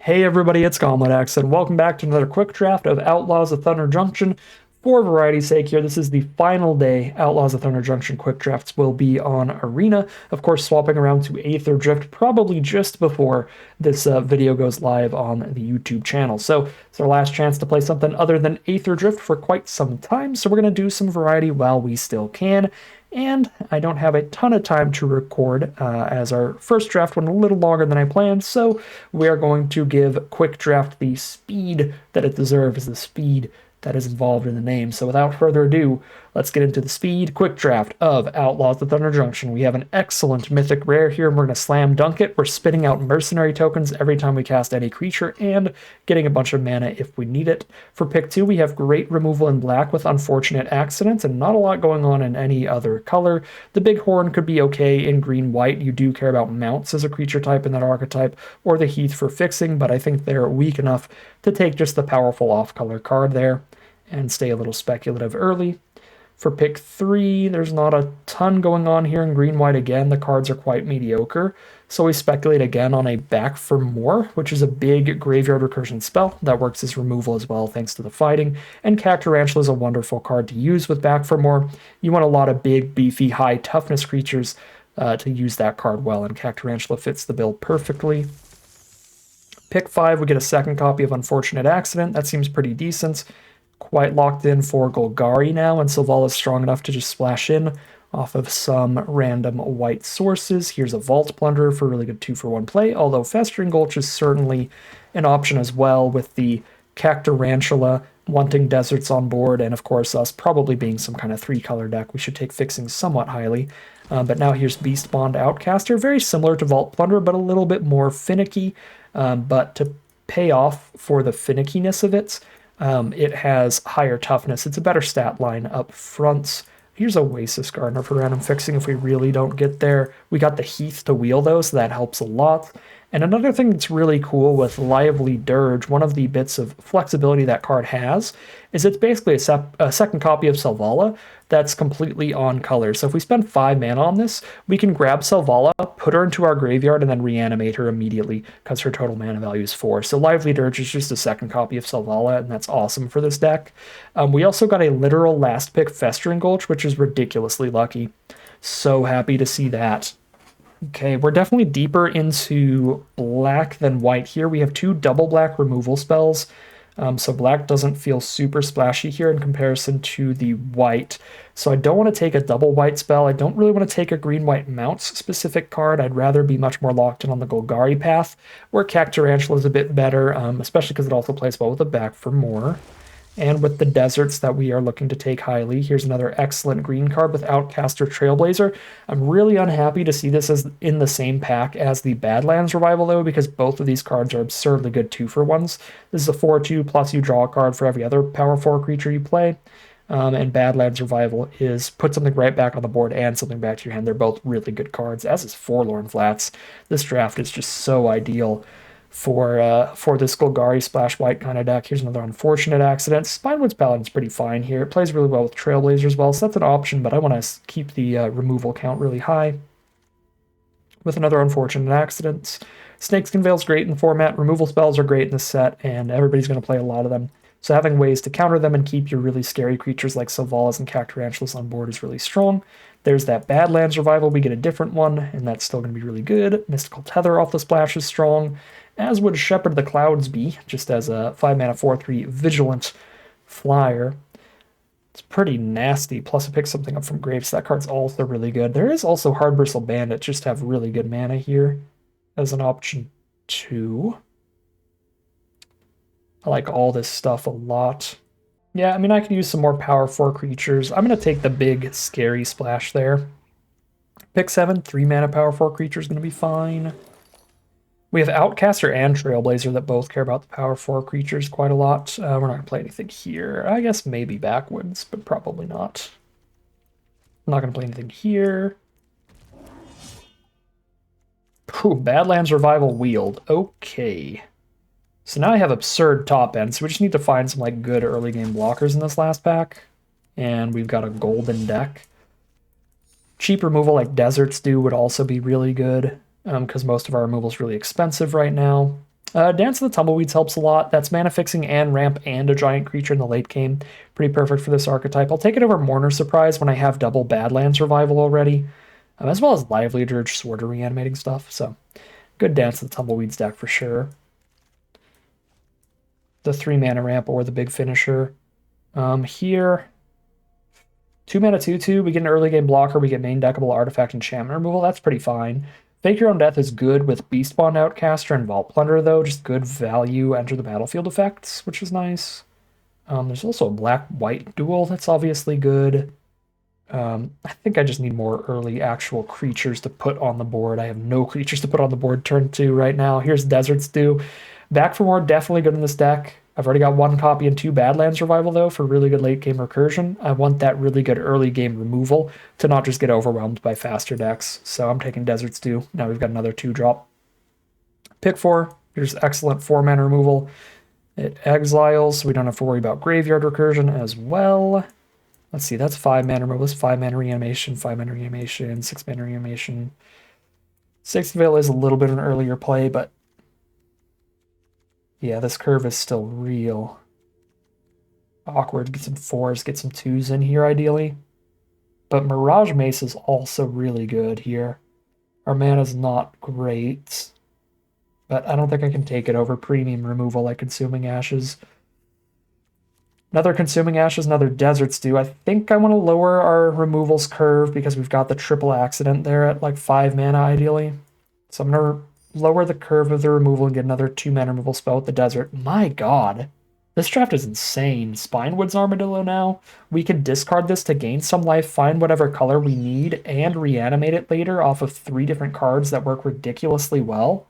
Hey everybody, it's GauntletX, and welcome back to another quick draft of Outlaws of Thunder Junction. For variety's sake here, this is the final day Outlaws of Thunder Junction quick drafts will be on Arena. Of course, swapping around to Aether Drift probably just before this video goes live on the YouTube channel. So it's our last chance to play something other than Aether Drift for quite some time, so we're going to do some variety while we still can. And I don't have a ton of time to record, as our first draft went a little longer than I planned, so we are going to give Quick Draft the speed that it deserves, the speed that is involved in the name. So without further ado, let's get into the speed quick draft of Outlaws of Thunder Junction. We have an excellent mythic rare here, and we're going to slam dunk it. We're spitting out mercenary tokens every time we cast any creature and getting a bunch of mana if we need it. For pick 2, we have great removal in black with unfortunate accidents and not a lot going on in any other color. The big horn could be okay in green-white. You do care about mounts as a creature type in that archetype, or the heath for fixing, but I think they're weak enough to take just the powerful off-color card there and stay a little speculative early. For pick 3, there's not a ton going on here in green-white again. The cards are quite mediocre, so we speculate again on a Back for More, which is a big graveyard recursion spell that works as removal as well thanks to the fighting, and Cactarantula is a wonderful card to use with Back for More. You want a lot of big, beefy, high toughness creatures to use that card well, and Cactarantula fits the bill perfectly. Pick 5, we get a second copy of Unfortunate Accident. That seems pretty decent. Quite locked in for Golgari now, and Selvala is strong enough to just splash in off of some random white sources. Here's a Vault Plunderer for really good 2-for-1 play, although Festering Gulch is certainly an option as well with the Cactarantula wanting deserts on board, and of course us probably being some kind of 3-color deck. We should take fixing somewhat highly. But now here's Beastbond Outcaster, very similar to Vault Plunderer, but a little bit more finicky. But to pay off for the finickiness of it, it has higher toughness. It's a better stat line up front. Here's Oasis Gardener for random fixing if we really don't get there. We got the Heath to wheel though, so that helps a lot. And another thing that's really cool with Lively Dirge, one of the bits of flexibility that card has, is it's basically a second copy of Selvala that's completely on color. So if we spend 5 mana on this, we can grab Selvala, put her into our graveyard, and then reanimate her immediately because her total mana value is 4. So Lively Dirge is just a second copy of Selvala, and that's awesome for this deck. We also got a literal last pick Festering Gulch, which is ridiculously lucky. So happy to see that. Okay, we're definitely deeper into black than white here. We have 2 double black removal spells, so black doesn't feel super splashy here in comparison to the white. So I don't want to take a double white spell. I don't really want to take a green-white mounts specific card. I'd rather be much more locked in on the Golgari path, where Cactarantula is a bit better, especially because it also plays well with a Back for More. And with the deserts that we are looking to take highly, here's another excellent green card with Outcaster Trailblazer. I'm really unhappy to see this as in the same pack as the Badlands Revival, though, because both of these cards are absurdly good 2-for-1s. This is a 4-2, plus you draw a card for every other power 4 creature you play. And Badlands Revival is put something right back on the board and something back to your hand. They're both really good cards, as is Forlorn Flats. This draft is just so ideal for this Golgari splash white kind of deck. Here's another Unfortunate Accident. Spinewood's Paladin's pretty fine here. It plays really well with Trailblazer as well, so that's an option, but I want to keep the removal count really high. With another Unfortunate Accident. Snakeskin Veil's great in the format, removal spells are great in the set, and everybody's going to play a lot of them. So having ways to counter them and keep your really scary creatures like Selvalas and Cactarantulas on board is really strong. There's that Badlands Revival, we get a different one, and that's still going to be really good. Mystical Tether off the splash is strong, as would Shepherd the Clouds be, just as a 5-mana 4-3 Vigilant flyer. It's pretty nasty, plus it picks something up from Graves. That card's also really good. There is also Hard Bristle Bandit, just to have really good mana here as an option too. I like all this stuff a lot. Yeah, I mean, I could use some more power 4 creatures. I'm going to take the big, scary splash there. Pick 7, 3-mana power 4 creature is going to be fine. We have Outcaster and Trailblazer that both care about the power 4 creatures quite a lot. We're not going to play anything here. I guess maybe Backwoods, but probably not. I'm not going to play anything here. Ooh, Badlands Revival Wield. Okay. So now I have absurd top end, so we just need to find some like good early game blockers in this last pack. And we've got a golden deck. Cheap removal like Deserts do would also be really good, because most of our removal is really expensive right now. Dance of the Tumbleweeds helps a lot. That's mana fixing and ramp and a giant creature in the late game. Pretty perfect for this archetype. I'll take it over Mourner's Surprise when I have double Badlands Revival already, as well as Lively Dirge, Sword or reanimating stuff. So good Dance of the Tumbleweeds deck for sure. The 3 mana ramp or the big finisher. Here, 2 mana 2/2. We get an early game blocker. We get main deckable artifact enchantment removal. That's pretty fine. Fake Your Own Death is good with Beastbond Outcaster and Vault Plunder, though. Just good value, enter the battlefield effects, which is nice. There's also a black-white duel that's obviously good. I think I just need more early actual creatures to put on the board. I have no creatures to put on the board turn 2 right now. Here's Desert Stew. Back for More, definitely good in this deck. I've already got 1 copy and 2 Badlands Revival, though, for really good late game recursion. I want that really good early game removal to not just get overwhelmed by faster decks. So I'm taking Desert Stew. Now we've got another 2-drop. Pick 4. Here's excellent 4 mana removal. It exiles, so we don't have to worry about graveyard recursion as well. Let's see, that's 5 mana removal. This 5 mana reanimation, 5 mana reanimation, 6 mana reanimation. 6th Veil is a little bit of an earlier play, but yeah, this curve is still real awkward. Get some 4s, get some 2s in here ideally. But Mirage Mace is also really good here. Our mana's not great, but I don't think I can take it over premium removal like Consuming Ashes. Another Consuming Ashes, another Desert Stew. I think I want to lower our removals curve because we've got the triple accident there at like 5 mana ideally. So I'm going to lower the curve of the removal and get another 2 mana removal spell with the Desert. My god. This draft is insane. Spinewood's Armadillo now. We can discard this to gain some life, find whatever color we need, and reanimate it later off of 3 different cards that work ridiculously well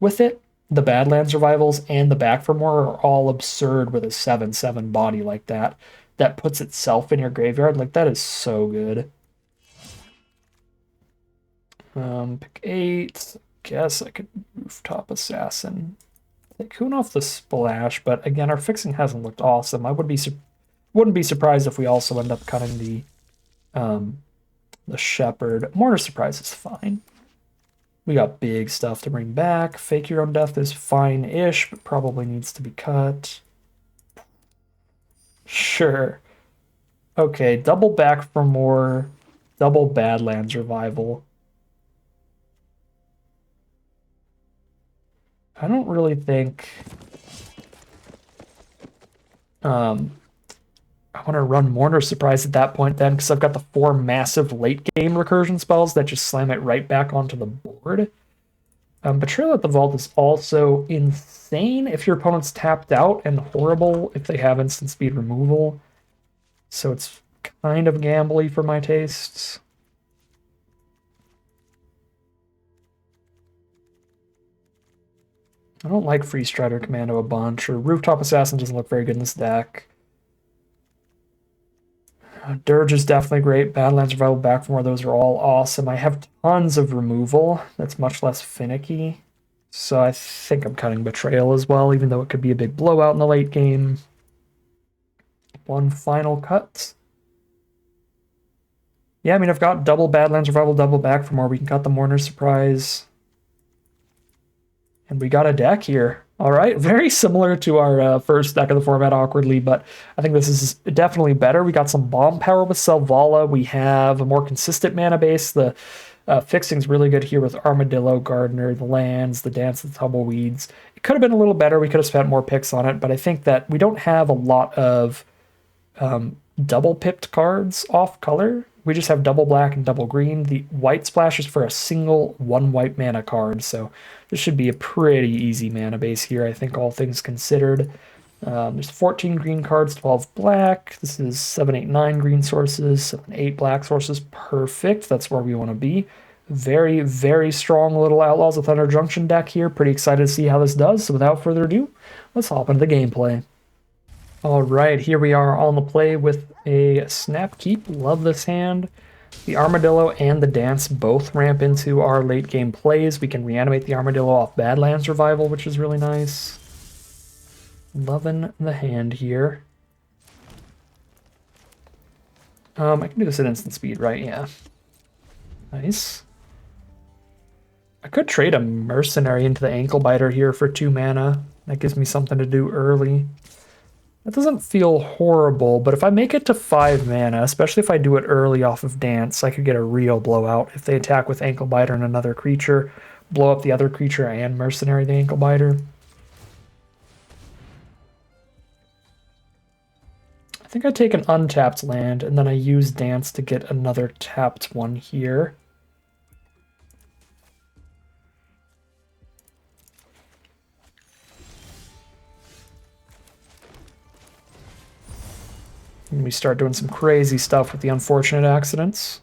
with it. The Badlands Revivals and the Back for More are all absurd with a 7/7 body like that. That puts itself in your graveyard. Like, that is so good. Pick 8. Guess I could Rooftop Assassin. Take Hoon off the splash, but again, our fixing hasn't looked awesome. I wouldn't be surprised if we also end up cutting the Shepherd. Mourner's Surprise is fine. We got big stuff to bring back. Fake Your Own Death is fine-ish, but probably needs to be cut. Sure. Okay, double Back for More, double Badlands Revival. I don't really think I want to run Mourner's Surprise at that point then, because I've got the 4 massive late game recursion spells that just slam it right back onto the board. Betrayal at the Vault is also insane if your opponent's tapped out, and horrible if they have instant speed removal. So it's kind of gambly for my tastes. I don't like Free Strider Commando a bunch, or Rooftop Assassin doesn't look very good in this deck. Dirge is definitely great. Badlands Revival, Back for More, those are all awesome. I have tons of removal that's much less finicky. So I think I'm cutting Betrayal as well, even though it could be a big blowout in the late game. 1 final cut. Yeah, I mean, I've got double Badlands Revival, double Back for More. We can cut the Mourner's Surprise. And we got a deck here. All right, very similar to our first deck of the format, awkwardly, but I think this is definitely better. We got some bomb power with Selvala. We have a more consistent mana base. The fixing's really good here with Armadillo, Gardener, the lands, the Dance of the Tumbleweeds. It could have been a little better. We could have spent more picks on it, but I think that we don't have a lot of double-pipped cards off color. We just have double black and double green. The white splash is for a single 1 white mana card, so this should be a pretty easy mana base here, I think, all things considered. There's 14 green cards, 12 black. This is 7, 8, 9 green sources, 7, 8 black sources. Perfect. That's where we want to be. Very, very strong little Outlaws of Thunder Junction deck here. Pretty excited to see how this does. So without further ado, let's hop into the gameplay. All right, here we are on the play with a Snap Keep. Love this hand. The Armadillo and the Dance both ramp into our late game plays. We can reanimate the Armadillo off Badlands Revival, which is really nice. Loving the hand here. I can do this at instant speed, right? Yeah. Nice. I could trade a mercenary into the ankle biter here for 2 mana. That gives me something to do early. That doesn't feel horrible, but if I make it to 5 mana, especially if I do it early off of Dance, I could get a real blowout. If they attack with ankle biter and another creature, blow up the other creature and mercenary the ankle biter. I think I take an untapped land, and then I use Dance to get another tapped one here. And we start doing some crazy stuff with the unfortunate accidents.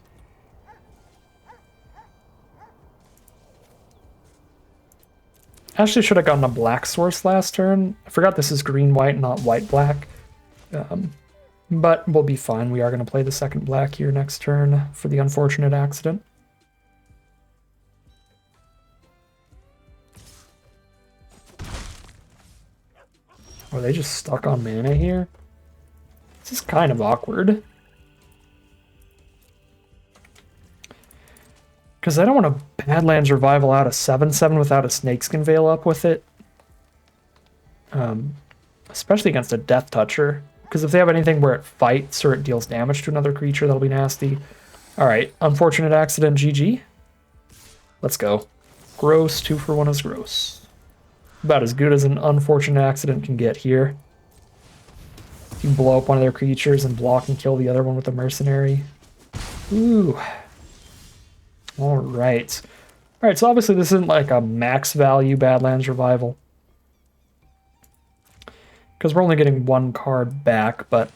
Actually, should have gotten a black source last turn. I forgot this is green-white, not white-black. But we'll be fine. We are going to play the second black here next turn for the unfortunate accident. Are they just stuck on mana here? This is kind of awkward. Because I don't want to Badlands Revival out a 7/7 without a Snakeskin Veil up with it. Especially against a Death Toucher. Because if they have anything where it fights or it deals damage to another creature, that'll be nasty. Alright, unfortunate accident, GG. Let's go. Gross, 2 for 1 is gross. About as good as an unfortunate accident can get here. You can blow up one of their creatures and block and kill the other one with a mercenary. Ooh. Alright. Alright, so obviously this isn't like a max value Badlands Revival. Because we're only getting 1 card back, but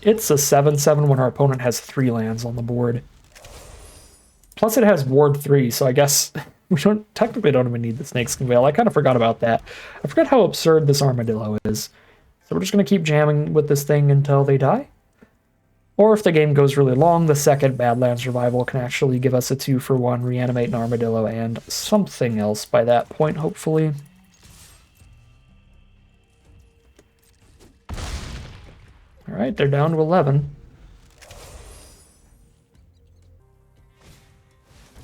it's a 7/7 when our opponent has 3 lands on the board. Plus it has Ward 3, so I guess we technically don't even need the Snakeskin Veil. I kind of forgot about that. I forgot how absurd this Armadillo is. So we're just going to keep jamming with this thing until they die. Or if the game goes really long, the second Badlands Revival can actually give us a 2 for 1, reanimate an Armadillo, and something else by that point, hopefully. Alright, they're down to 11.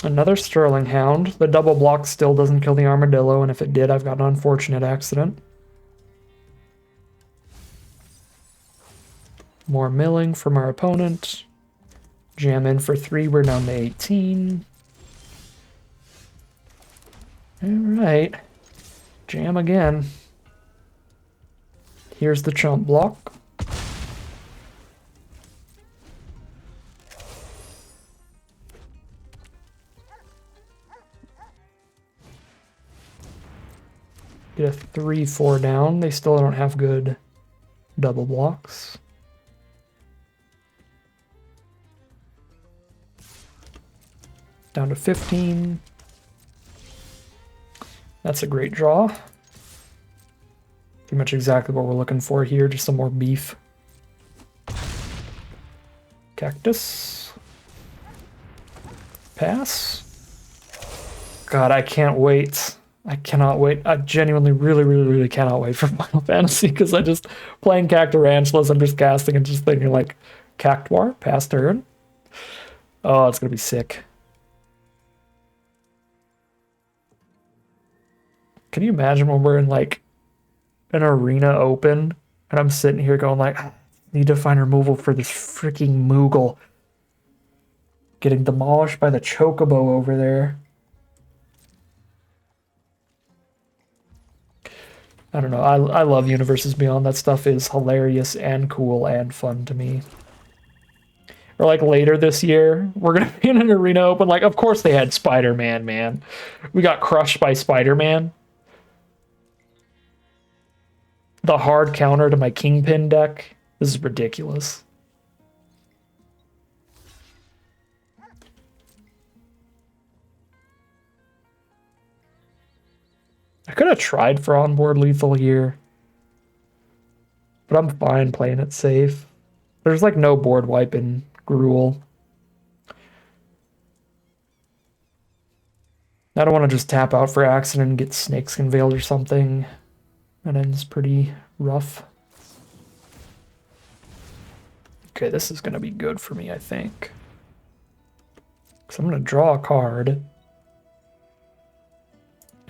Another Sterling Hound. The double block still doesn't kill the Armadillo, and if it did, I've got an unfortunate accident. More milling from our opponent. Jam in for 3, we're down to 18. Alright. Jam again. Here's the chump block. Get a 3/4 down. They still don't have good double blocks. Down to 15. That's a great draw. Pretty much exactly what we're looking for here, just some more beef. Cactus. Pass. God, I can't wait. I cannot wait. I genuinely really cannot wait for Final Fantasy because I just playing Cactarantulas, I'm just casting and just thinking like Cactuar, pass turn. Oh, it's gonna be sick. Can you imagine when we're in like an arena open and I'm sitting here going like, I need to find removal for this freaking Moogle getting demolished by the Chocobo over there. I don't know. I love Universes Beyond. That stuff is hilarious and cool and fun to me. Or like later this year, we're going to be in an arena open. Like, of course they had Spider-Man, man. We got crushed by Spider-Man. The hard counter to my Kingpin deck. This is ridiculous. I could have tried for onboard lethal here. But I'm fine playing it safe. There's like no board wipe in Gruul. I don't want to just tap out for accident and get Snakeskin Veiled or something. That ends pretty rough. Okay, this is going to be good for me, I think. Because I'm going to draw a card.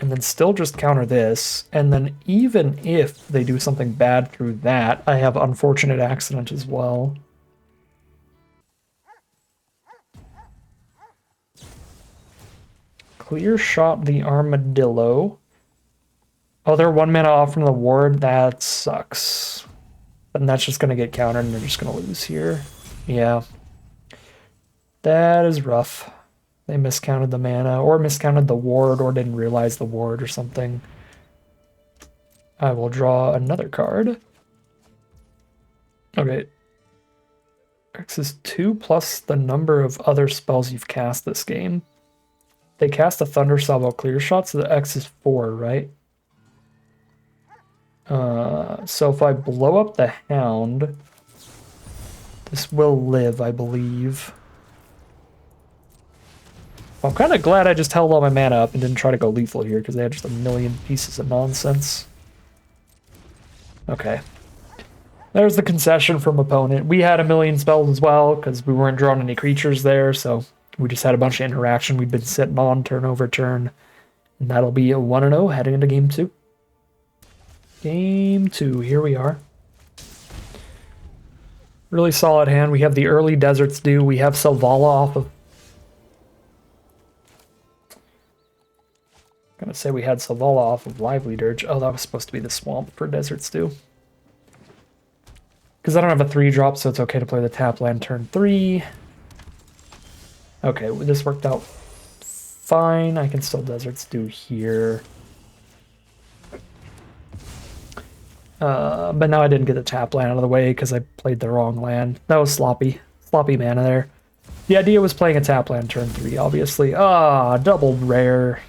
and then still just counter this. And then even if they do something bad through that, I have Unfortunate Accident as well. Clear Shot the Armadillo. Oh, they're 1 mana off from the ward? That sucks. And that's just going to get countered and they're just going to lose here. Yeah. That is rough. They miscounted the mana, or miscounted the ward, or didn't realize the ward or something. I will draw another card. Okay. X is 2 plus the number of other spells you've cast this game. They cast a Thunder Salvo Clear Shot, so the X is 4, right? So if I blow up the Hound, this will live, I believe. I'm kind of glad I just held all my mana up and didn't try to go lethal here, because they had just a million pieces of nonsense. Okay. There's the concession from opponent. We had a million spells as well, because we weren't drawing any creatures there, so we just had a bunch of interaction we'd been sitting on turn over turn. And that'll be a 1-0 heading into game 2. Game 2, here we are. Really solid hand. We have the early Desert's Due. We have Selvala off of... I'm gonna say we had Selvala off of Lively Dirge. Oh, that was supposed to be the Swamp for Desert's Due. Because I don't have a 3-drop, so it's okay to play the tap land turn 3. Okay, this worked out fine. I can still Desert's Due here. But now I didn't get the tap land out of the way because I played the wrong land. That was sloppy. Sloppy mana there. The idea was playing a tap land turn 3, obviously. Ah, doubled rare.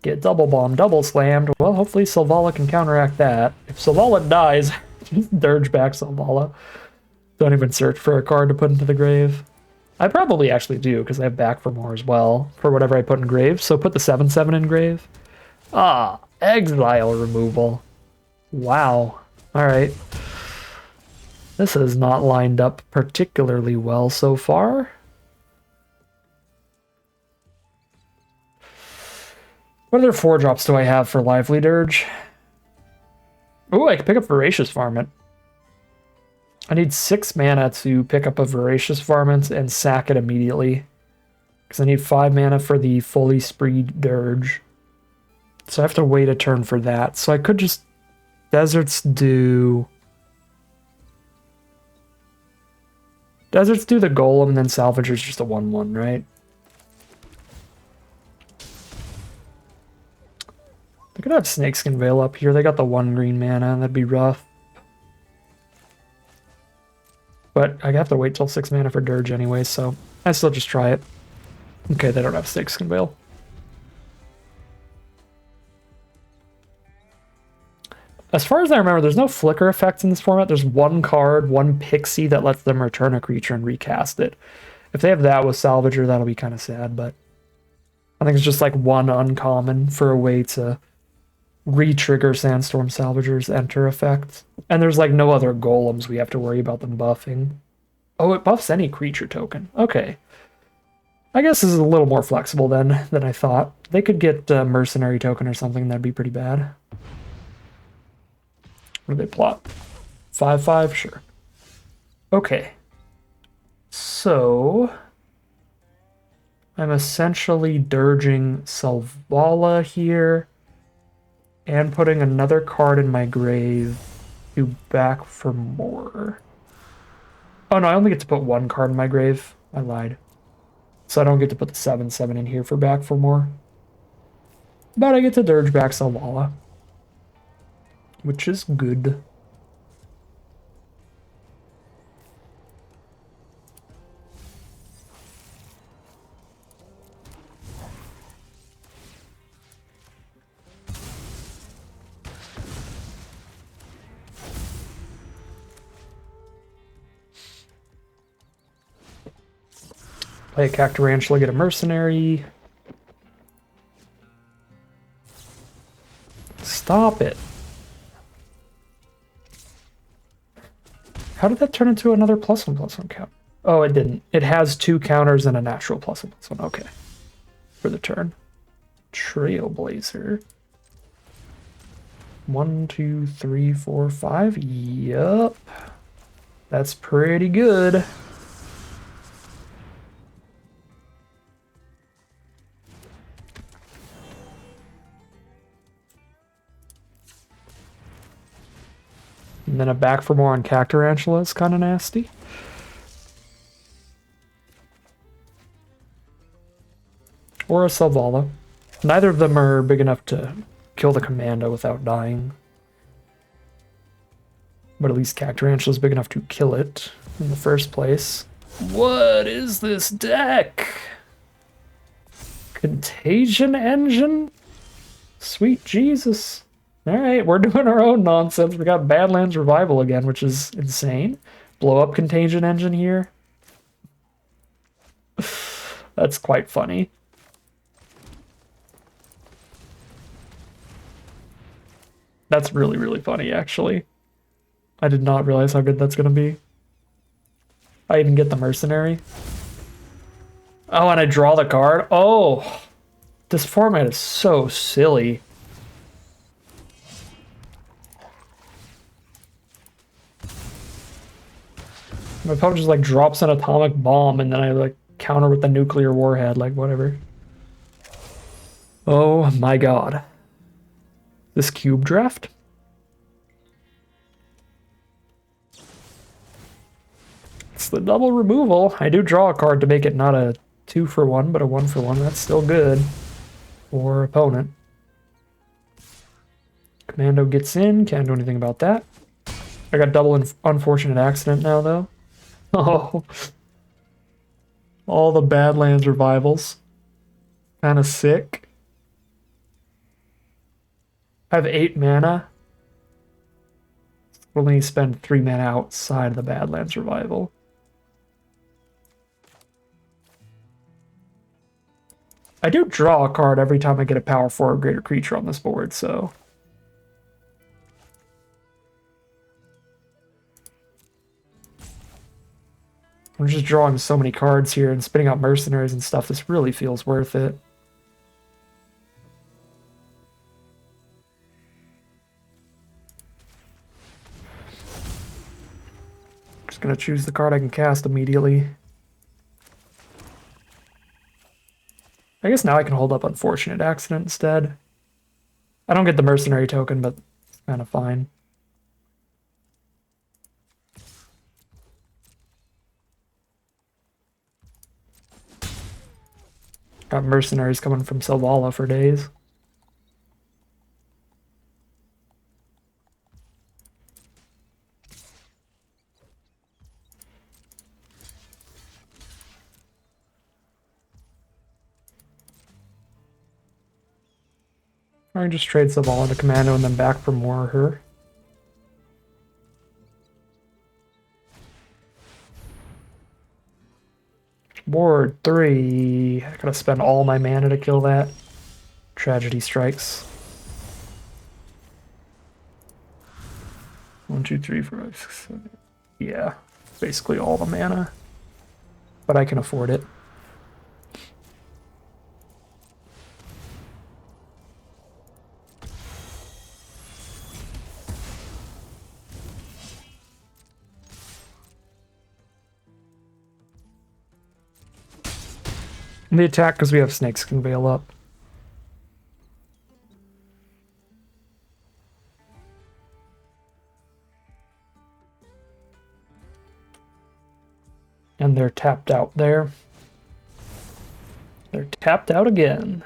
Get double bomb, double slammed. Well, hopefully Selvala can counteract that. If Selvala dies, just dirge back Selvala. Don't even search for a card to put into the grave. I probably actually do, because I have back for more as well, for whatever I put in grave. So put the 7/7 in grave. Ah, exile removal. Wow. Alright. This has not lined up particularly well so far. What other 4-drops do I have for Lively Dirge? Oh, I can pick up Voracious Varmint. I need 6 mana to pick up a Voracious Varmint and sack it immediately. Because I need 5 mana for the Fully Spreed Dirge. So I have to wait a turn for that. So I could just Desert's Due the Golem, then Salvager's just a 1/1, right? They could have Snakeskin Veil up here. They got the 1 green mana. That'd be rough. But I have to wait till 6 mana for Dirge anyway, so I still just try it. Okay, they don't have Snakeskin Veil. As far as I remember, there's no flicker effects in this format. There's 1 card, 1 pixie that lets them return a creature and recast it. If they have that with Salvager, that'll be kind of sad, but I think it's just like 1 uncommon for a way to re-trigger Sandstorm Salvager's enter effect. And there's like no other golems we have to worry about them buffing. Oh, it buffs any creature token. Okay. I guess this is a little more flexible than I thought. They could get a Mercenary token or something. That'd be pretty bad. What do they plot? 5/5? Sure. Okay. So I'm essentially dirging Selvala here and putting another card in my grave to back for more. Oh no, I only get to put 1 card in my grave. I lied. So I don't get to put the 7/7 in here for back for more. But I get to dirge back Selvala, which is good. Play a Cactarantula, get a Mercenary. Stop it. How did that turn into another +1/+1 count? Oh, it didn't. It has 2 counters and a natural +1/+1. Okay. For the turn. Trailblazer. 1, 2, 3, 4, 5. Yup. That's pretty good. And then a back for more on Cactarantula is kind of nasty. Or a Selvala. Neither of them are big enough to kill the commando without dying. But at least Cactarantula is big enough to kill it in the first place. What is this deck? Contagion Engine? Sweet Jesus. Alright, we're doing our own nonsense. We got Badlands Revival again, which is insane. Blow up Contagion Engine here. That's quite funny. That's really, really funny, actually. I did not realize how good that's going to be. I even get the Mercenary. Oh, and I draw the card? Oh! This format is so silly. My opponent just like drops an atomic bomb and then I like counter with the nuclear warhead, like whatever. Oh my god. This cube draft? It's the double removal. I do draw a card to make it not a 2-for-1, but a 1-for-1. That's still good for opponent. Commando gets in. Can't do anything about that. I got double unfortunate accident now, though. Oh. All the Badlands revivals. Kind of sick. I have 8 mana. We'll only spend 3 mana outside of the Badlands revival. I do draw a card every time I get a power 4 or greater creature on this board, so... I'm just drawing so many cards here and spinning out mercenaries and stuff. This really feels worth it. Just gonna choose the card I can cast immediately. I guess now I can hold up Unfortunate Accident instead. I don't get the mercenary token, but it's kind of fine. Got mercenaries coming from Selvala for days. I can just trade Selvala to Commando and then back for more of her. Board 3. I gotta spend all my mana to kill that. Tragedy strikes. 1, 2, 3, 4, 5, 6, 7. Yeah, basically all the mana. But I can afford it. And the attack, because we have snakes, can bail up. And they're tapped out there. They're tapped out again.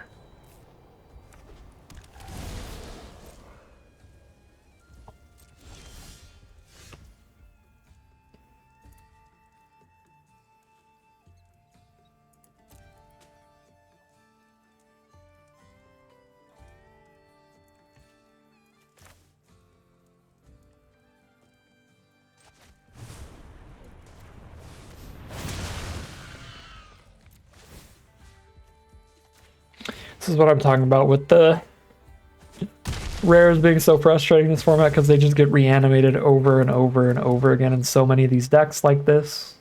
This is what I'm talking about with the rares being so frustrating in this format, because they just get reanimated over and over and over again in so many of these decks like this.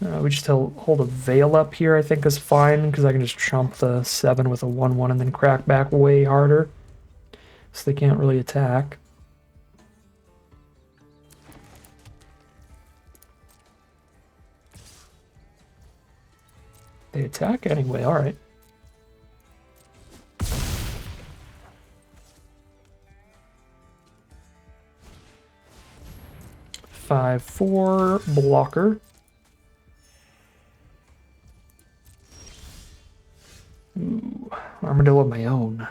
We just hold a Veil up here, I think is fine, because I can just chump the 7 with a 1-1 and then crack back way harder. So they can't really attack. They attack anyway, alright. Five, 4 blocker. Ooh, armadillo of my own.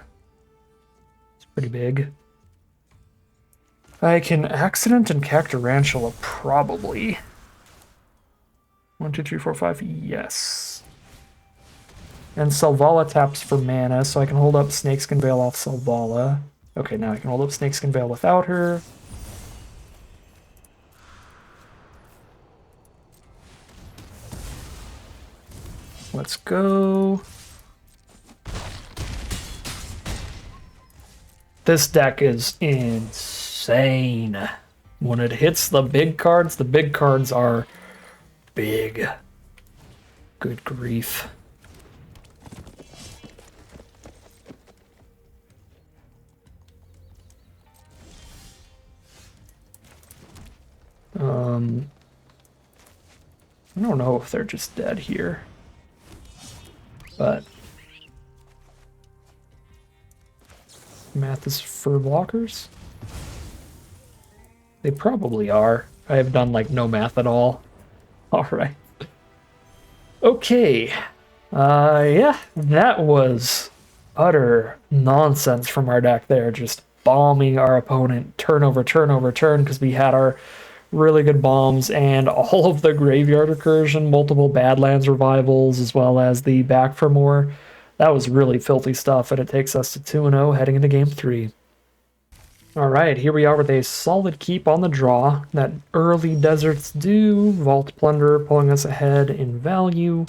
It's pretty big. I can accident and Cactarantula probably. 1, 2, 3, 4, 5. Yes. And Selvala taps for mana, so I can hold up Snakeskin Veil off Selvala. Okay, now I can hold up Snakeskin Veil without her. Let's go. This deck is insane. When it hits the big cards are big. Good grief. I don't know if they're just dead here, but math is for blockers. They probably are. I have done like no math at all. All right. Okay. Yeah, that was utter nonsense from our deck there. Just bombing our opponent turn over turn over turn because we had our really good bombs and all of the graveyard recursion, multiple Badlands revivals, as well as the back for more. That was really filthy stuff, and it takes us to 2-0 heading into game 3. All right, here we are with a solid keep on the draw. That early Desert's Due, Vault Plunderer pulling us ahead in value,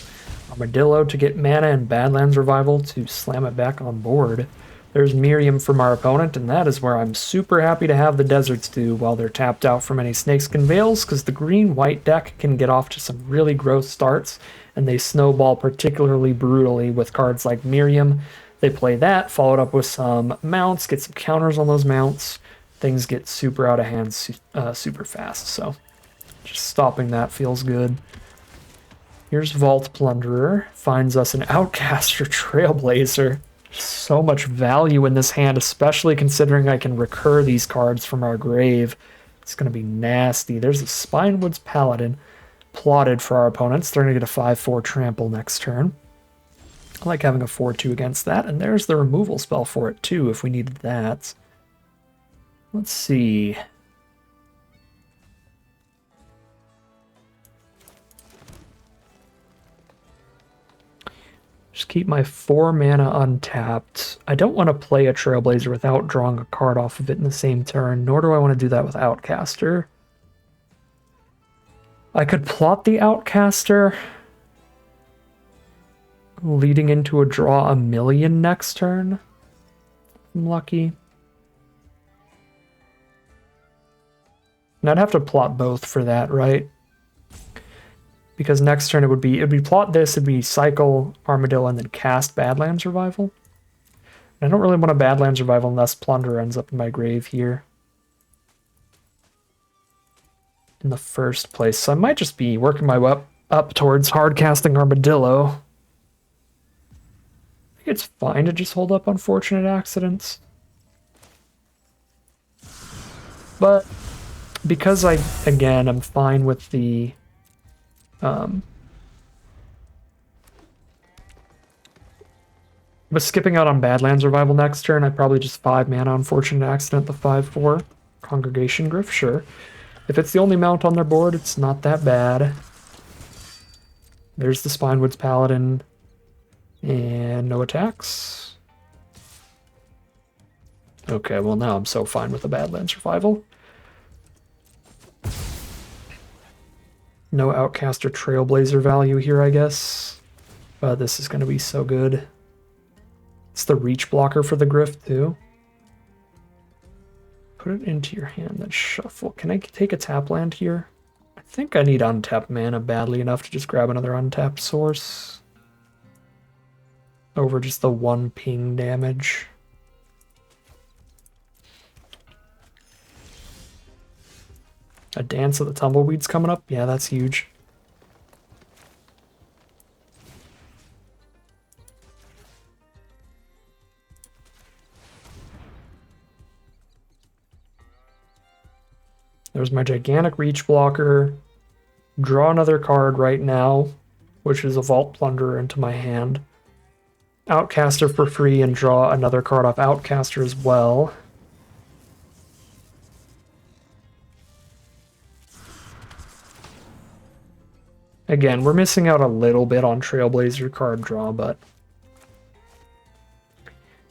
Armadillo to get mana and Badlands Revival to slam it back on board. There's Miriam from our opponent, and that is where I'm super happy to have the Desert's Due while they're tapped out from any Snakeskin Veils, because the green-white deck can get off to some really gross starts, and they snowball particularly brutally with cards like Miriam. They play that, followed up with some mounts, get some counters on those mounts. Things get super out of hand super fast, so just stopping that feels good. Here's Vault Plunderer, finds us an Outcaster Trailblazer. So much value in this hand, especially considering I can recur these cards from our grave. It's going to be nasty. There's a Spinewoods Paladin plotted for our opponents. They're going to get a 5-4 trample next turn. I like having a 4-2 against that, and there's the removal spell for it too if we needed that. Let's see. Just keep my 4 mana untapped. I don't want to play a Trailblazer without drawing a card off of it in the same turn, nor do I want to do that with Outcaster. I could plot the Outcaster, leading into a draw a million next turn. I'm lucky. And I'd have to plot both for that, right? Because next turn it'd be plot this, it'd be cycle Armadillo and then cast Badlands Revival. And I don't really want a Badlands Revival unless Plunder ends up in my grave here in the first place. So I might just be working my way up towards hard casting Armadillo. I think it's fine to just hold up Unfortunate Accidents. But because I'm fine with the but skipping out on Badlands Revival next turn, I probably just 5 mana Unfortunate Accident, the 5-4 Congregation Griff, sure. If it's the only mount on their board, it's not that bad. There's the Spinewoods Paladin, and no attacks. Okay, well now I'm so fine with the Badlands Revival. No Outcaster Trailblazer value here, I guess. But this is going to be so good. It's the reach blocker for the Griff, too. Put it into your hand, then shuffle. Can I take a tap land here? I think I need untapped mana badly enough to just grab another untapped source over just the 1 ping damage. A Dance of the Tumbleweeds coming up? Yeah, that's huge. There's my gigantic reach blocker. Draw another card right now, which is a Vault Plunderer into my hand. Outcaster for free and draw another card off Outcaster as well. Again, we're missing out a little bit on Trailblazer card draw, but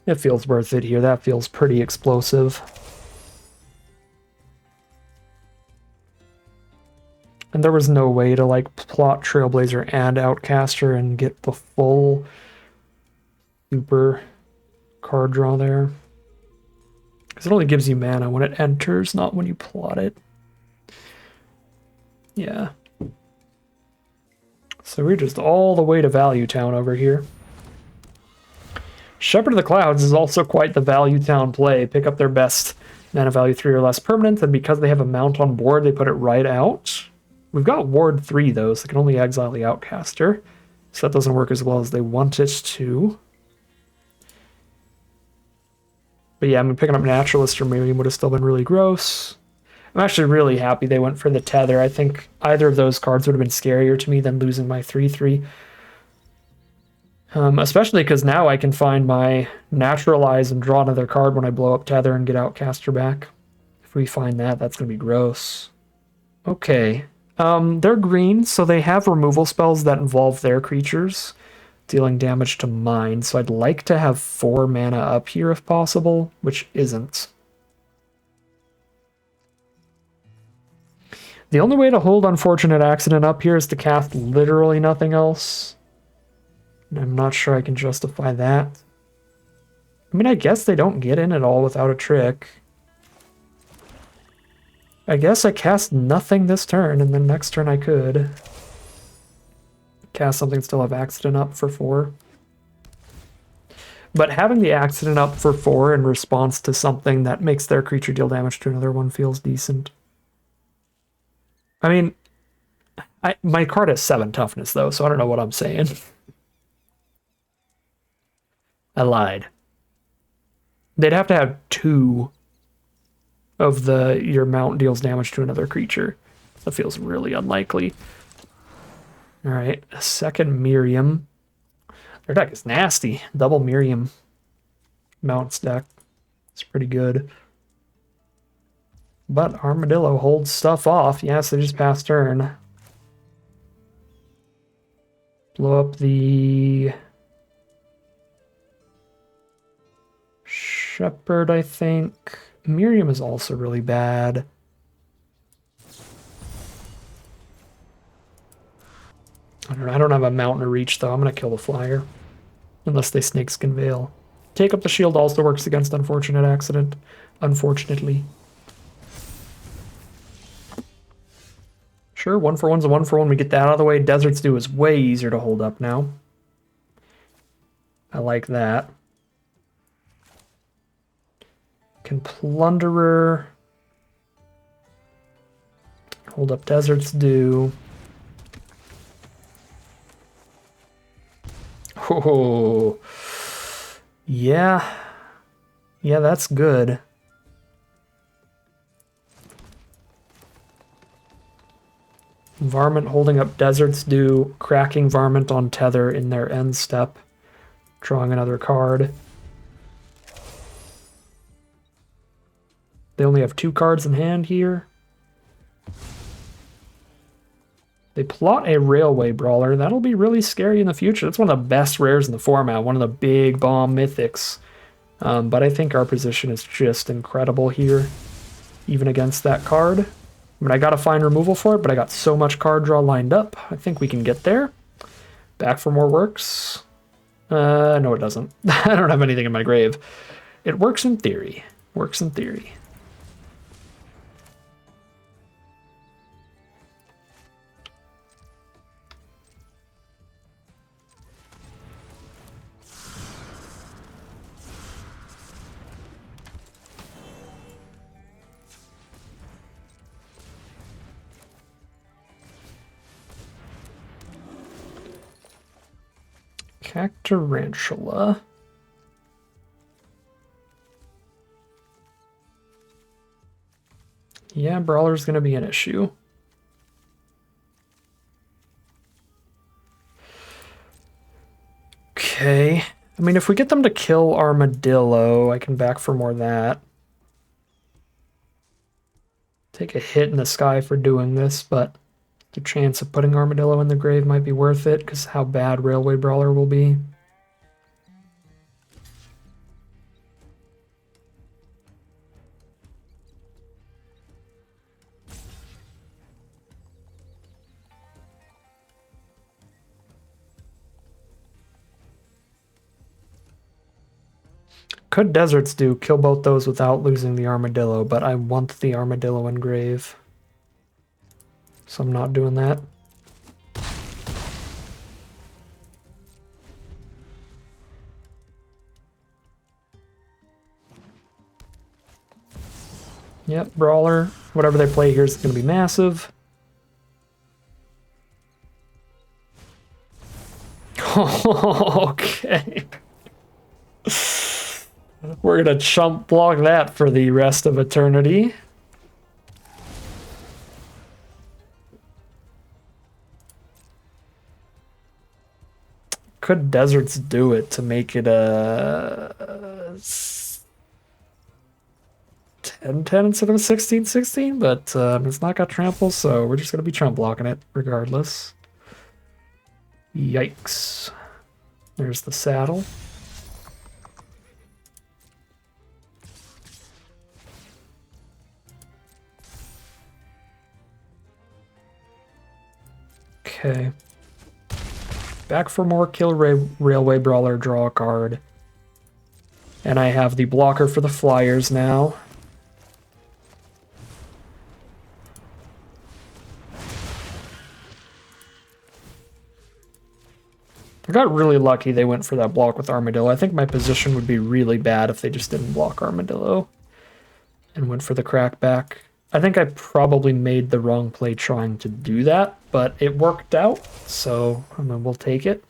it feels worth it here. That feels pretty explosive. And there was no way to like plot Trailblazer and Outcaster and get the full super card draw there. Because it only gives you mana when it enters, not when you plot it. Yeah. So we're just all the way to Value Town over here. Shepherd of the Clouds is also quite the Value Town play. Pick up their best mana value 3 or less permanent, and because they have a mount on board, they put it right out. We've got Ward 3 though, so they can only exile the Outcaster. So that doesn't work as well as they want it to. But yeah, I mean, picking up Naturalist or Miriam would have still been really gross. I'm actually really happy they went for the Tether. I think either of those cards would have been scarier to me than losing my 3/3. Especially because now I can find my Naturalize and draw another card when I blow up Tether and get Outcaster back. If we find that, that's going to be gross. Okay. They're green, so they have removal spells that involve their creatures, dealing damage to mine. So I'd like to have 4 mana up here if possible, which isn't. The only way to hold Unfortunate Accident up here is to cast literally nothing else. I'm not sure I can justify that. I mean, I guess they don't get in at all without a trick. I guess I cast nothing this turn, and then next turn I could cast something, still have Accident up for 4. But having the Accident up for 4 in response to something that makes their creature deal damage to another one feels decent. I mean, my card has 7 toughness, though, so I don't know what I'm saying. I lied. They'd have to have 2 of your mount deals damage to another creature. That feels really unlikely. Alright, a second Miriam. Their deck is nasty. Double Miriam mounts deck. It's pretty good. But Armadillo holds stuff off. Yes, they just passed turn. Blow up the Shepherd, I think. Miriam is also really bad. I don't know. I don't have a mountain to reach, though. I'm going to kill the flyer. Unless they Snakeskin Veil. Take up the shield also works against Unfortunate Accident. Unfortunately. Sure, 1/1's a 1/1. We get that out of the way. Desert's Dew is way easier to hold up now. I like that. Can Plunderer. Hold up Desert's Dew. Oh, yeah. Yeah, that's good. Varmint holding up Desert's Dew, cracking Varmint on Tether in their end step, drawing another card. They only have 2 cards in hand here. They plot a Railway Brawler. That'll be really scary in the future. That's one of the best rares in the format, one of the big bomb mythics. But I think our position is just incredible here, even against that card. I mean, I got to find removal for it, but I got so much card draw lined up. I think we can get there. Back for more works. No, it doesn't. I don't have anything in my grave. It works in theory. Works in theory. Cactarantula. Yeah, Brawler's gonna be an issue. Okay. I mean, if we get them to kill Armadillo, I can back for more of that. Take a hit in the sky for doing this, but the chance of putting Armadillo in the grave might be worth it, because how bad Railway Brawler will be. Could Deserts do kill both those without losing the Armadillo, but I want the Armadillo in grave. So I'm not doing that. Yep, Brawler. Whatever they play here is going to be massive. Okay. We're going to chump block that for the rest of eternity. Could Deserts do it to make it a 10-10 instead of a 16-16? But it's not got trample, so we're just going to be chump blocking it regardless. Yikes. There's the saddle. Okay. Back for more kill Railway Brawler, draw a card. And I have the blocker for the Flyers now. I got really lucky they went for that block with Armadillo. I think my position would be really bad if they just didn't block Armadillo and went for the crackback. I think I probably made the wrong play trying to do that, but it worked out, so I mean, we'll take it.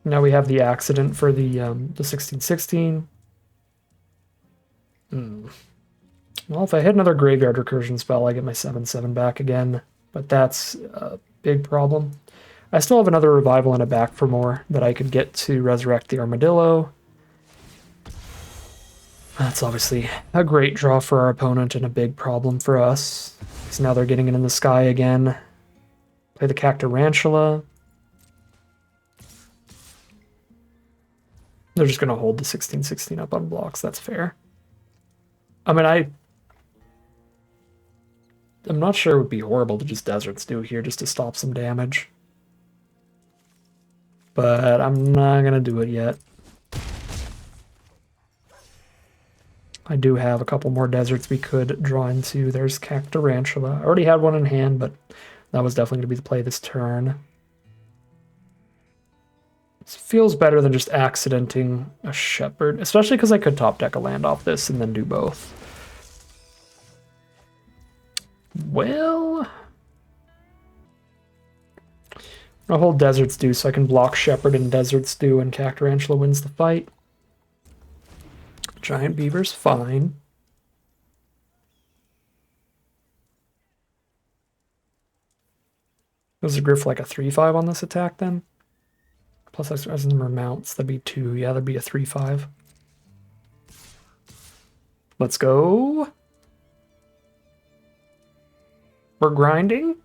Now we have the accident for the 16-16. Well, if I hit another graveyard recursion spell, I get my 7/7 back again, but that's a big problem. I still have another revival and a back for more that I could get to resurrect the Armadillo. That's obviously a great draw for our opponent and a big problem for us. Because now they're getting it in the sky again. Play the Cactarantula. They're just going to hold the 16-16 up on blocks. That's fair. I mean, I'm not sure it would be horrible to just Deserts do here just to stop some damage. But I'm not going to do it yet. I do have a couple more Deserts we could draw into. There's Cactarantula. I already had one in hand, but that was definitely going to be the play this turn. This feels better than just accidenting a Shepherd, especially because I could top deck a land off this and then do both. Well, I'll hold Deserts do so I can block Shepherd and Deserts do, and Cactarantula wins the fight. Giant Beaver's fine. Was the Griff like a 3/5 on this attack then? Plus as number mounts, that'd be 2. Yeah, that'd be a 3/5. Let's go. We're grinding.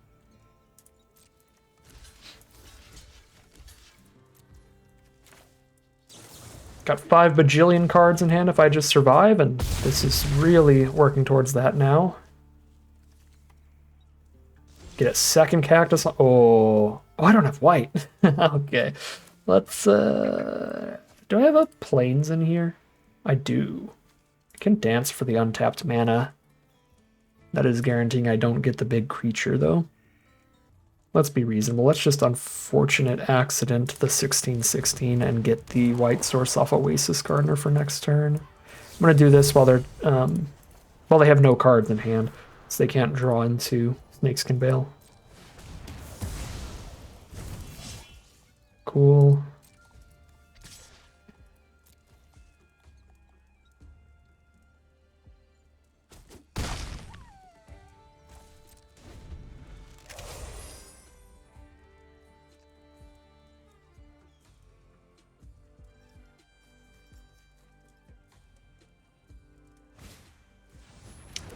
Got 5 bajillion cards in hand if I just survive, and this is really working towards that now. Get a second cactus. Oh, I don't have white. Okay, let's. Do I have a plains in here? I do. I can dance for the untapped mana. That is guaranteeing I don't get the big creature though. Let's be reasonable. Let's just unfortunate accident the 16-16 and get the white source off Oasis Gardener for next turn. I'm gonna do this while they're while they have no cards in hand. so they can't draw into Snakeskin Veil. Cool.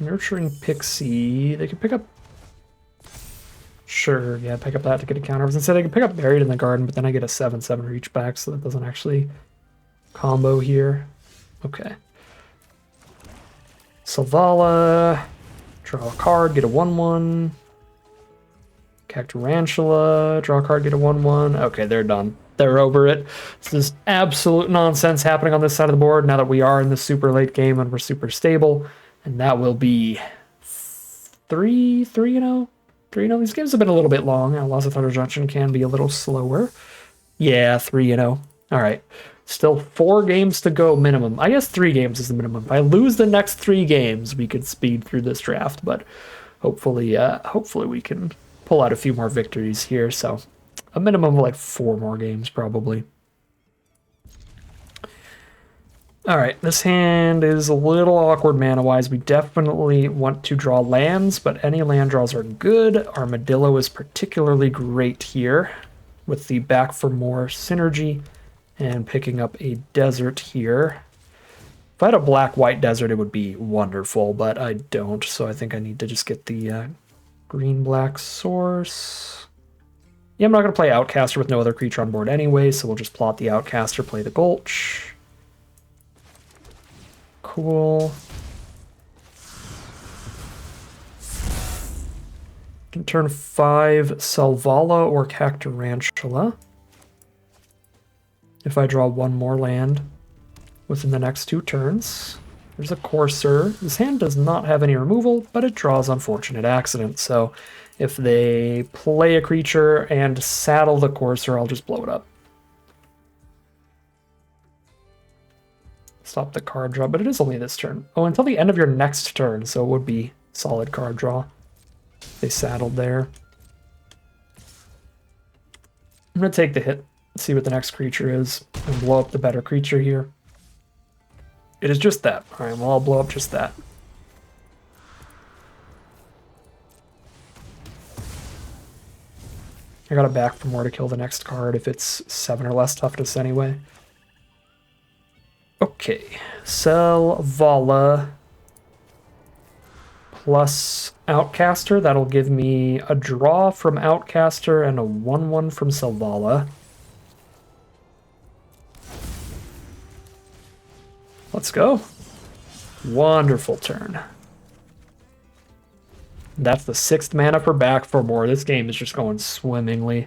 Nurturing Pixie. They could pick up. Sure, yeah, pick up that to get a counter. I was gonna say they could pick up Buried in the Garden, but then I get a 7/7 reach back, so that doesn't actually combo here. Okay. Selvala. Draw a card, get a 1/1. Cacturantula. Draw a card, get a 1/1. Okay, they're done. They're over it. This is absolute nonsense happening on this side of the board now that we are in the super late game and we're super stable. And that will be 3-0. 3-0. These games have been a little bit long. Outlaws of Thunder Junction can be a little slower. Yeah, 3-0. All right. Still 4 games to go minimum. I guess 3 games is the minimum. If I lose the next 3 games, we could speed through this draft, but hopefully we can pull out a few more victories here. So a minimum of like 4 more games probably. All right, this hand is a little awkward mana-wise. We definitely want to draw lands, but any land draws are good. Armadillo is particularly great here with the back for more synergy and picking up a desert here. If I had a black-white desert, it would be wonderful, but I don't, so I think I need to just get the green-black source. Yeah, I'm not going to play Outcaster with no other creature on board anyway, so we'll just plot the Outcaster, play the Gulch. Cool. Can turn 5 Selvala or Cacturantula. If I draw 1 more land within the next 2 turns. There's a Courser. This hand does not have any removal, but it draws Unfortunate Accident. So if they play a creature and saddle the Courser, I'll just blow it up. Stop the card draw, but it is only this turn. Oh, until the end of your next turn, so it would be solid card draw. They saddled there. I'm going to take the hit, see what the next creature is, and blow up the better creature here. It is just that. All right, well, I'll blow up just that. I got a back for more to kill the next card if it's 7 or less toughness anyway. Okay, Selvala plus Outcaster. That'll give me a draw from Outcaster and a 1/1 from Selvala. Let's go. Wonderful turn. That's the 6th mana for back for more. This game is just going swimmingly.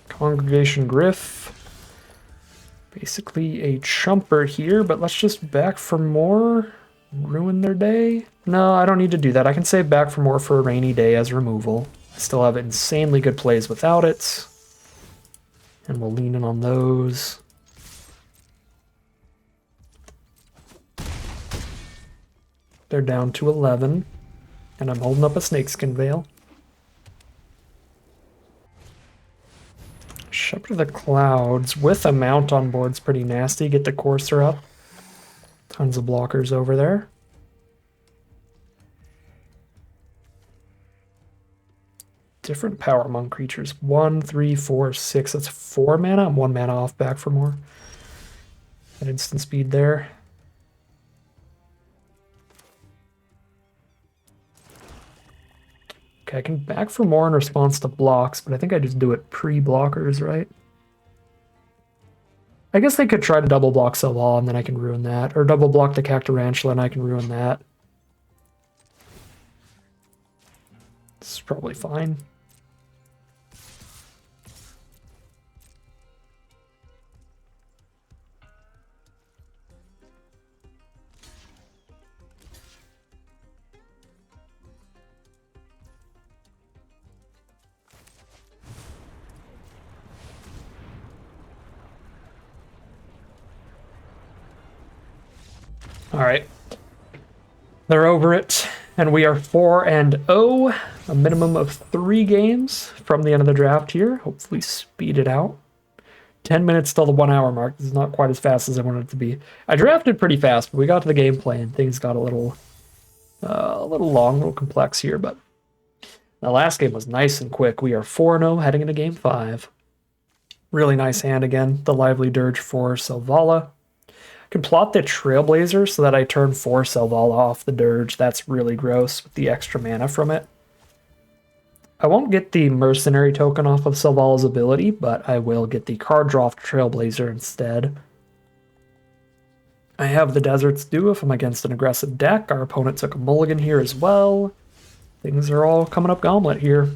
Congregation Griff. Basically a chumper here, but let's just back for more. Ruin their day? No, I don't need to do that. I can save back for more for a rainy day as removal. I still have insanely good plays without it. And we'll lean in on those. They're down to 11. And I'm holding up a Snakeskin Veil. Shepherd of the Clouds with a mount on board's pretty nasty. Get the Courser up. Tons of blockers over there. Different power among creatures. 1, 3, 4, 6. That's 4 mana. I'm 1 mana off back for more. At instant speed there. Okay, I can back for more in response to blocks, but I think I just do it pre-blockers, right? I guess they could try to double block Selvala and then I can ruin that. Or double block the Cacturantula and I can ruin that. This is probably fine. All right. They're over it, and we are 4-0, a minimum of 3 games from the end of the draft here. Hopefully speed it out. 10 minutes till the 1 hour mark. This is not quite as fast as I wanted it to be. I drafted pretty fast, but we got to the gameplay and things got a little long, a little complex here, but the last game was nice and quick. We are 4-0 heading into game 5. Really nice hand again. The Lively Dirge for Selvala. I can plot the Trailblazer so that I turn 4 Selvala off the Dirge. That's really gross with the extra mana from it. I won't get the Mercenary token off of Selvala's ability, but I will get the card draw off Trailblazer instead. I have the Desert's Dew if I'm against an aggressive deck. Our opponent took a mulligan here as well. Things are all coming up gauntlet here.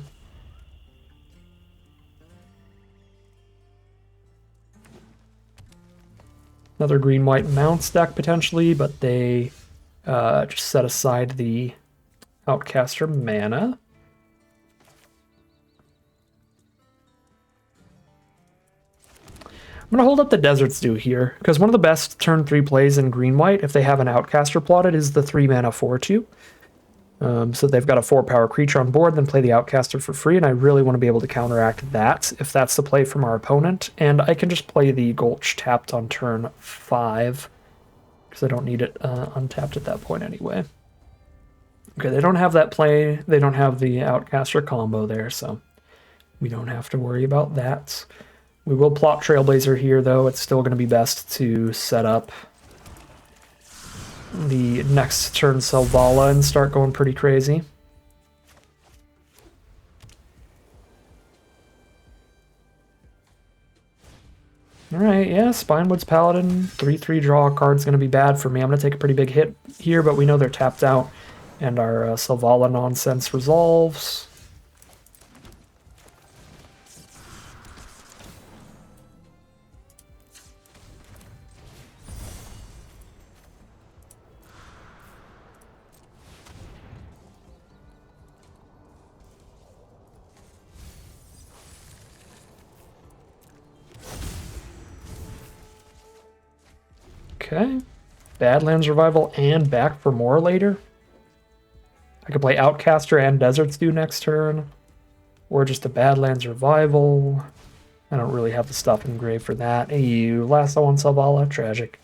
Another green-white mounts deck potentially, but they just set aside the Outcaster mana. I'm going to hold up the Desert's Dew here, because one of the best turn 3 plays in green-white, if they have an Outcaster plotted, is the 3-mana 4-2. So they've got a 4-power creature on board, then play the Outcaster for free, and I really want to be able to counteract that if that's the play from our opponent. And I can just play the Gulch tapped on turn 5, because I don't need it untapped at that point anyway. Okay, they don't have that play. They don't have the Outcaster combo there, so we don't have to worry about that. We will plot Trailblazer here, though. It's still going to be best to set up the next turn Selvala and start going pretty crazy. Alright, yeah, Spinewood's Paladin, 3-3 draw a card's going to be bad for me. I'm going to take a pretty big hit here, but we know they're tapped out, and our Selvala nonsense resolves. Okay. Badlands Revival and back for more later. I could play Outcaster and Desert's Dew next turn. Or just a Badlands Revival. I don't really have the stuff in grave for that. Ew, Lasso on Selvala, tragic.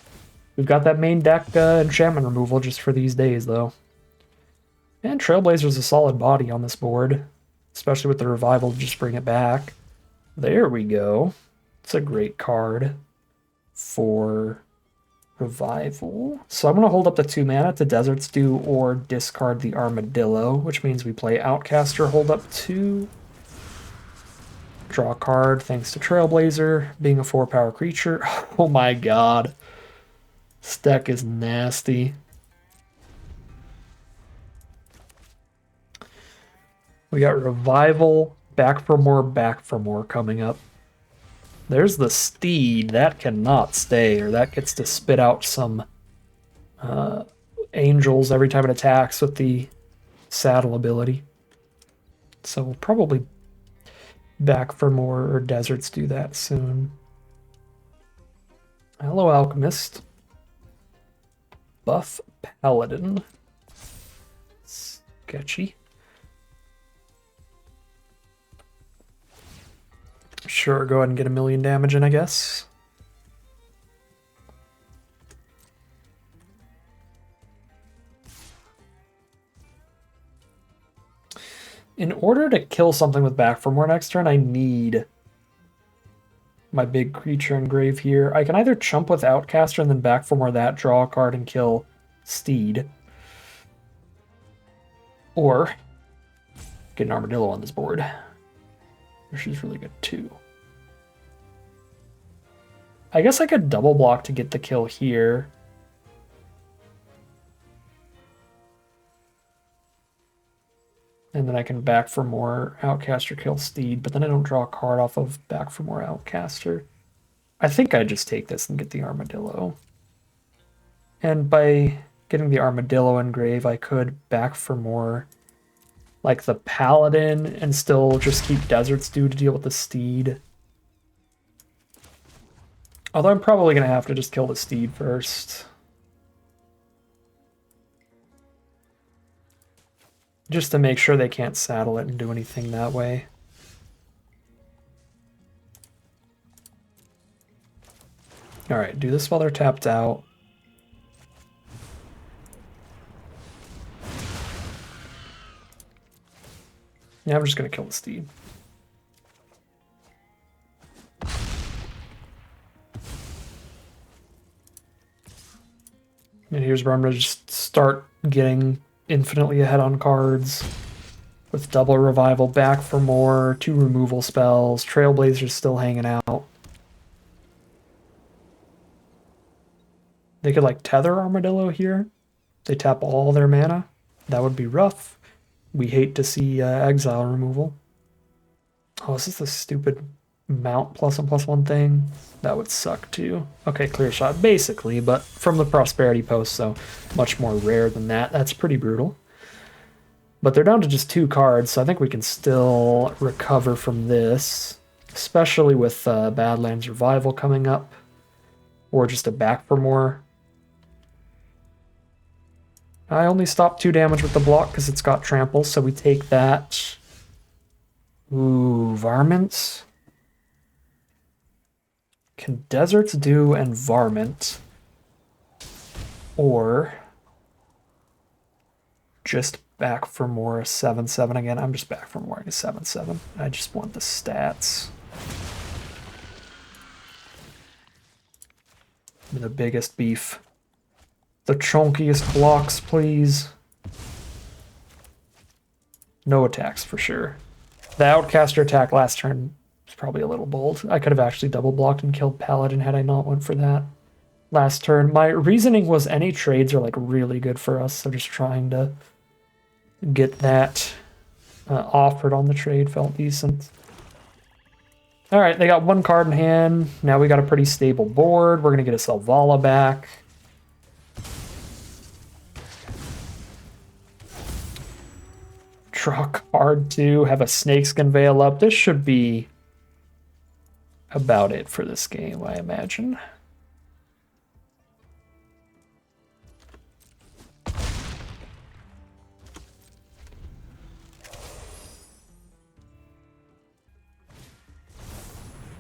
We've got that main deck enchantment removal just for these days, though. And Trailblazer's a solid body on this board. Especially with the Revival to just bring it back. There we go. It's a great card for Revival. So I'm going to hold up the 2 mana to Desert's Dew or discard the Armadillo, which means we play Outcaster, hold up 2. Draw a card thanks to Trailblazer being a 4-power creature. Oh my god. This deck is nasty. We got Revival, back for more coming up. There's the Steed. That cannot stay, or that gets to spit out some angels every time it attacks with the saddle ability. So we'll probably back for more, or Deserts do that soon. Hello, Alchemist. Buff Paladin. Sketchy. Sure, go ahead and get 1,000,000 damage in, I guess. In order to kill something with back for more next turn, I need my big creature in grave here. I can either chump with Outcaster and then back for more that, draw a card and kill Steed. Or get an Armadillo on this board. She's really good too. I guess I could double block to get the kill here. And then I can back for more Outcaster, kill Steed, but then I don't draw a card off of back for more Outcaster. I think I just take this and get the Armadillo. And by getting the Armadillo in grave, I could back for more like the Paladin and still just keep Desert's Dew to deal with the Steed. Although I'm probably going to have to just kill the Steed first. just to make sure they can't saddle it and do anything that way. Alright, do this while they're tapped out. Yeah, I'm just gonna kill the steed. And here's where I'm gonna just start getting infinitely ahead on cards. With double revival, back for more, 2 removal spells, Trailblazer's still hanging out. They could like tether Armadillo here. They tap all their mana. That would be rough. We hate to see exile removal. Oh, is this the stupid mount +1/+1 thing? That would suck too. Okay, clear shot basically, but from the prosperity post, so much more rare than that. That's pretty brutal. But they're down to just 2 cards, so I think we can still recover from this, especially with Badlands Revival coming up, or just a back for more. I only stopped 2 damage with the block because it's got trample, so we take that. Ooh, varmints. Can deserts do and varmint? Or just back for more 7/7 again? I'm just back for more a 7/7. I just want the stats. The biggest beef. The chunkiest blocks, please. No attacks for sure. The Outcaster attack last turn was probably a little bold. I could have actually double blocked and killed Paladin had I not went for that last turn. My reasoning was any trades are like really good for us, so just trying to get that offered on the trade felt decent. All right, they got 1 card in hand. Now we got a pretty stable board. We're gonna get a Selvala back. Draw card 2, have a Snakeskin Veil up. This should be about it for this game, I imagine.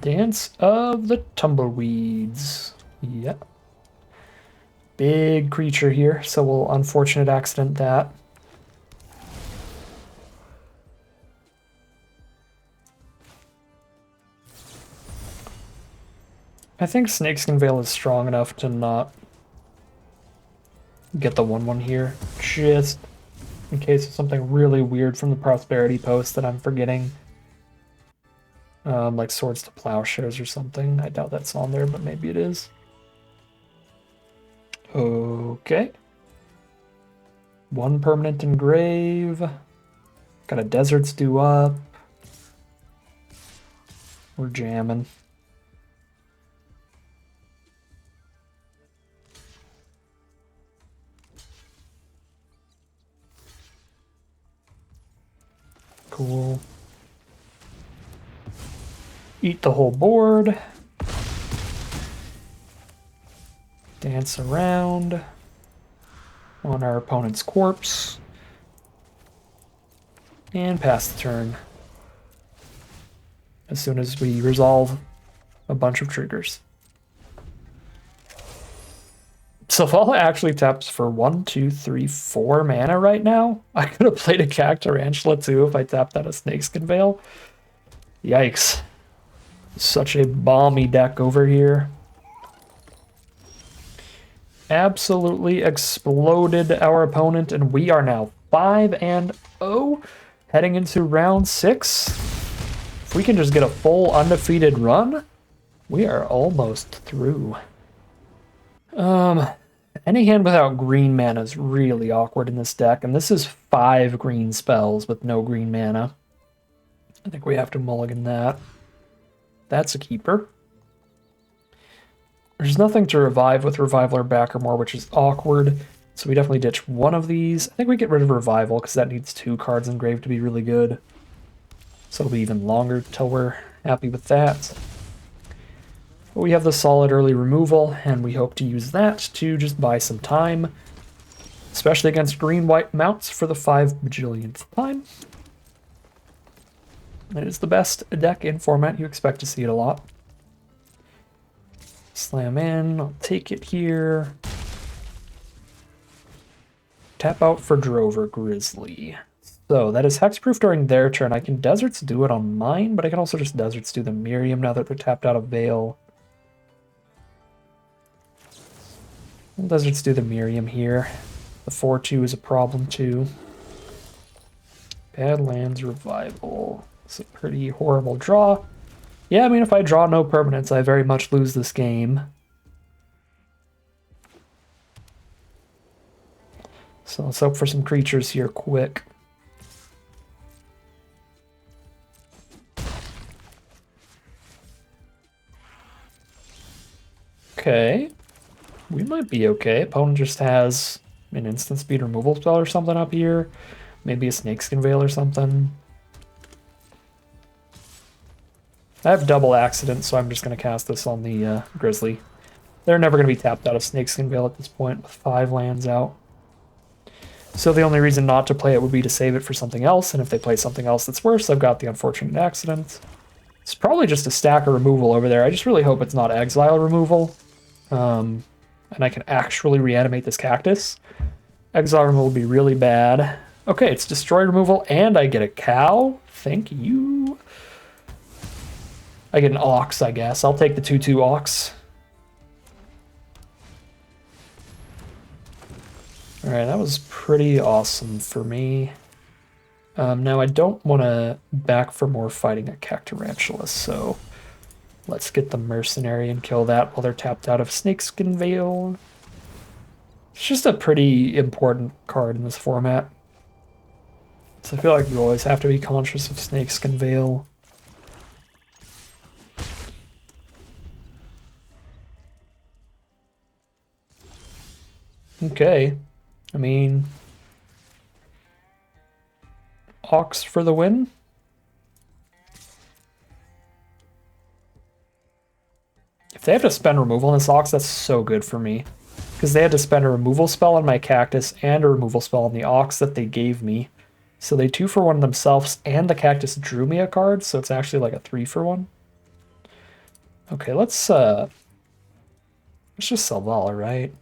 Dance of the Tumbleweeds. Yep. Big creature here, so we'll unfortunate accident that. I think Snakeskin Veil is strong enough to not get the 1/1 here, just in case of something really weird from the Prosperity post that I'm forgetting. Like Swords to Plowshares or something. I doubt that's on there, but maybe it is. Okay. 1 permanent engrave. Got a Deserts due up. We're jamming. Cool. Eat the whole board. Dance around on our opponent's corpse. And pass the turn. As soon as we resolve a bunch of triggers. Selvala actually taps for 1, 2, 3, 4 mana right now. I could have played a Cactarantula too if I tapped out a Snakeskin Veil. Yikes. Such a balmy deck over here. Absolutely exploded our opponent, and we are now 5-0, heading into round 6. If we can just get a full undefeated run, we are almost through. Any hand without green mana is really awkward in this deck, and this is 5 green spells with no green mana. I think we have to mulligan that. That's a keeper. There's nothing to revive with Revival or Backermore, which is awkward, so we definitely ditch one of these. I think we get rid of Revival, because that needs 2 cards engraved to be really good. So it'll be even longer till we're happy with that. But we have the solid early removal, and we hope to use that to just buy some time. especially against green-white mounts for the 5 bajillionth time. It is the best deck in format. You expect to see it a lot. Slam in. I'll take it here. Tap out for Drover Grizzly. So that is hexproof during their turn. I can Deserts do it on mine, but I can also just Deserts do the Miriam now that they're tapped out of Veil. Deserts do the Miriam here. The 4-2 is a problem too. Badlands Revival. It's a pretty horrible draw. Yeah, I mean, if I draw no permanents, I very much lose this game. So let's hope for some creatures here quick. Okay. We might be okay. Opponent just has an instant speed removal spell or something up here. Maybe a Snakeskin Veil or something. I have double accident, so I'm just going to cast this on the Grizzly. They're never going to be tapped out of Snakeskin Veil at this point with 5 lands out. So the only reason not to play it would be to save it for something else, and if they play something else that's worse, I've got the unfortunate accident. It's probably just a stack of removal over there. I just really hope it's not exile removal. And I can actually reanimate this cactus. Exile removal would be really bad. Okay, it's destroy removal, and I get a cow. Thank you. I get an ox, I guess. I'll take the 2/2 ox. Alright, that was pretty awesome for me. Now I don't want to back for more fighting a Cactarantula, so let's get the Mercenary and kill that while they're tapped out of Snakeskin Veil. It's just a pretty important card in this format. So I feel like you always have to be conscious of Snakeskin Veil. Okay. I mean, Ox for the win. If they have to spend removal on this Ox, that's so good for me. Because they had to spend a removal spell on my Cactus and a removal spell on the Ox that they gave me. So they 2-for-1 themselves, and the Cactus drew me a card, so it's actually like a 3-for-1. Okay, let's just Selvala, right?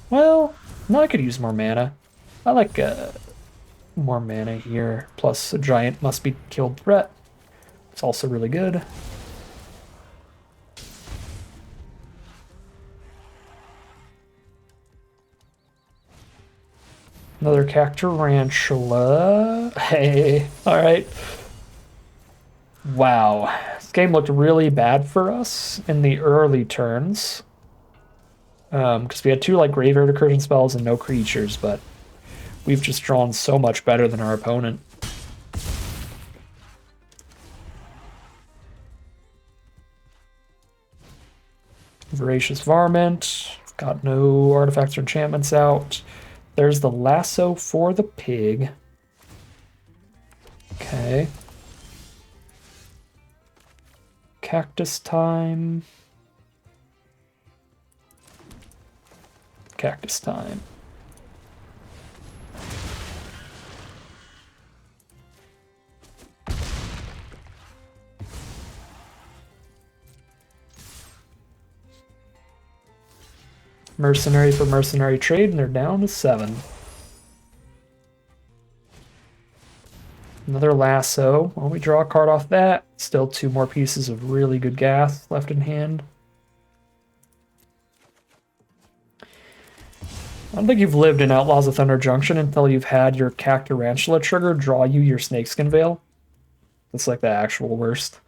Well, no, I could use more mana. I like more mana here. Plus, a giant must be killed threat. It's also really good. Another Cactarantula. Hey, alright. Wow. This game looked really bad for us in the early turns. Because we had 2 like graveyard recursion spells and no creatures, but we've just drawn so much better than our opponent. Voracious Varmint. Got no artifacts or enchantments out. There's the lasso for the pig. Okay. Cactus time. Cactus time. Mercenary for mercenary trade, and they're down to 7. Another lasso. Well, we draw a card off that. Still 2 more pieces of really good gas left in hand. I don't think you've lived in Outlaws of Thunder Junction until you've had your Cactarantula trigger draw you your Snakeskin Veil. That's like the actual worst.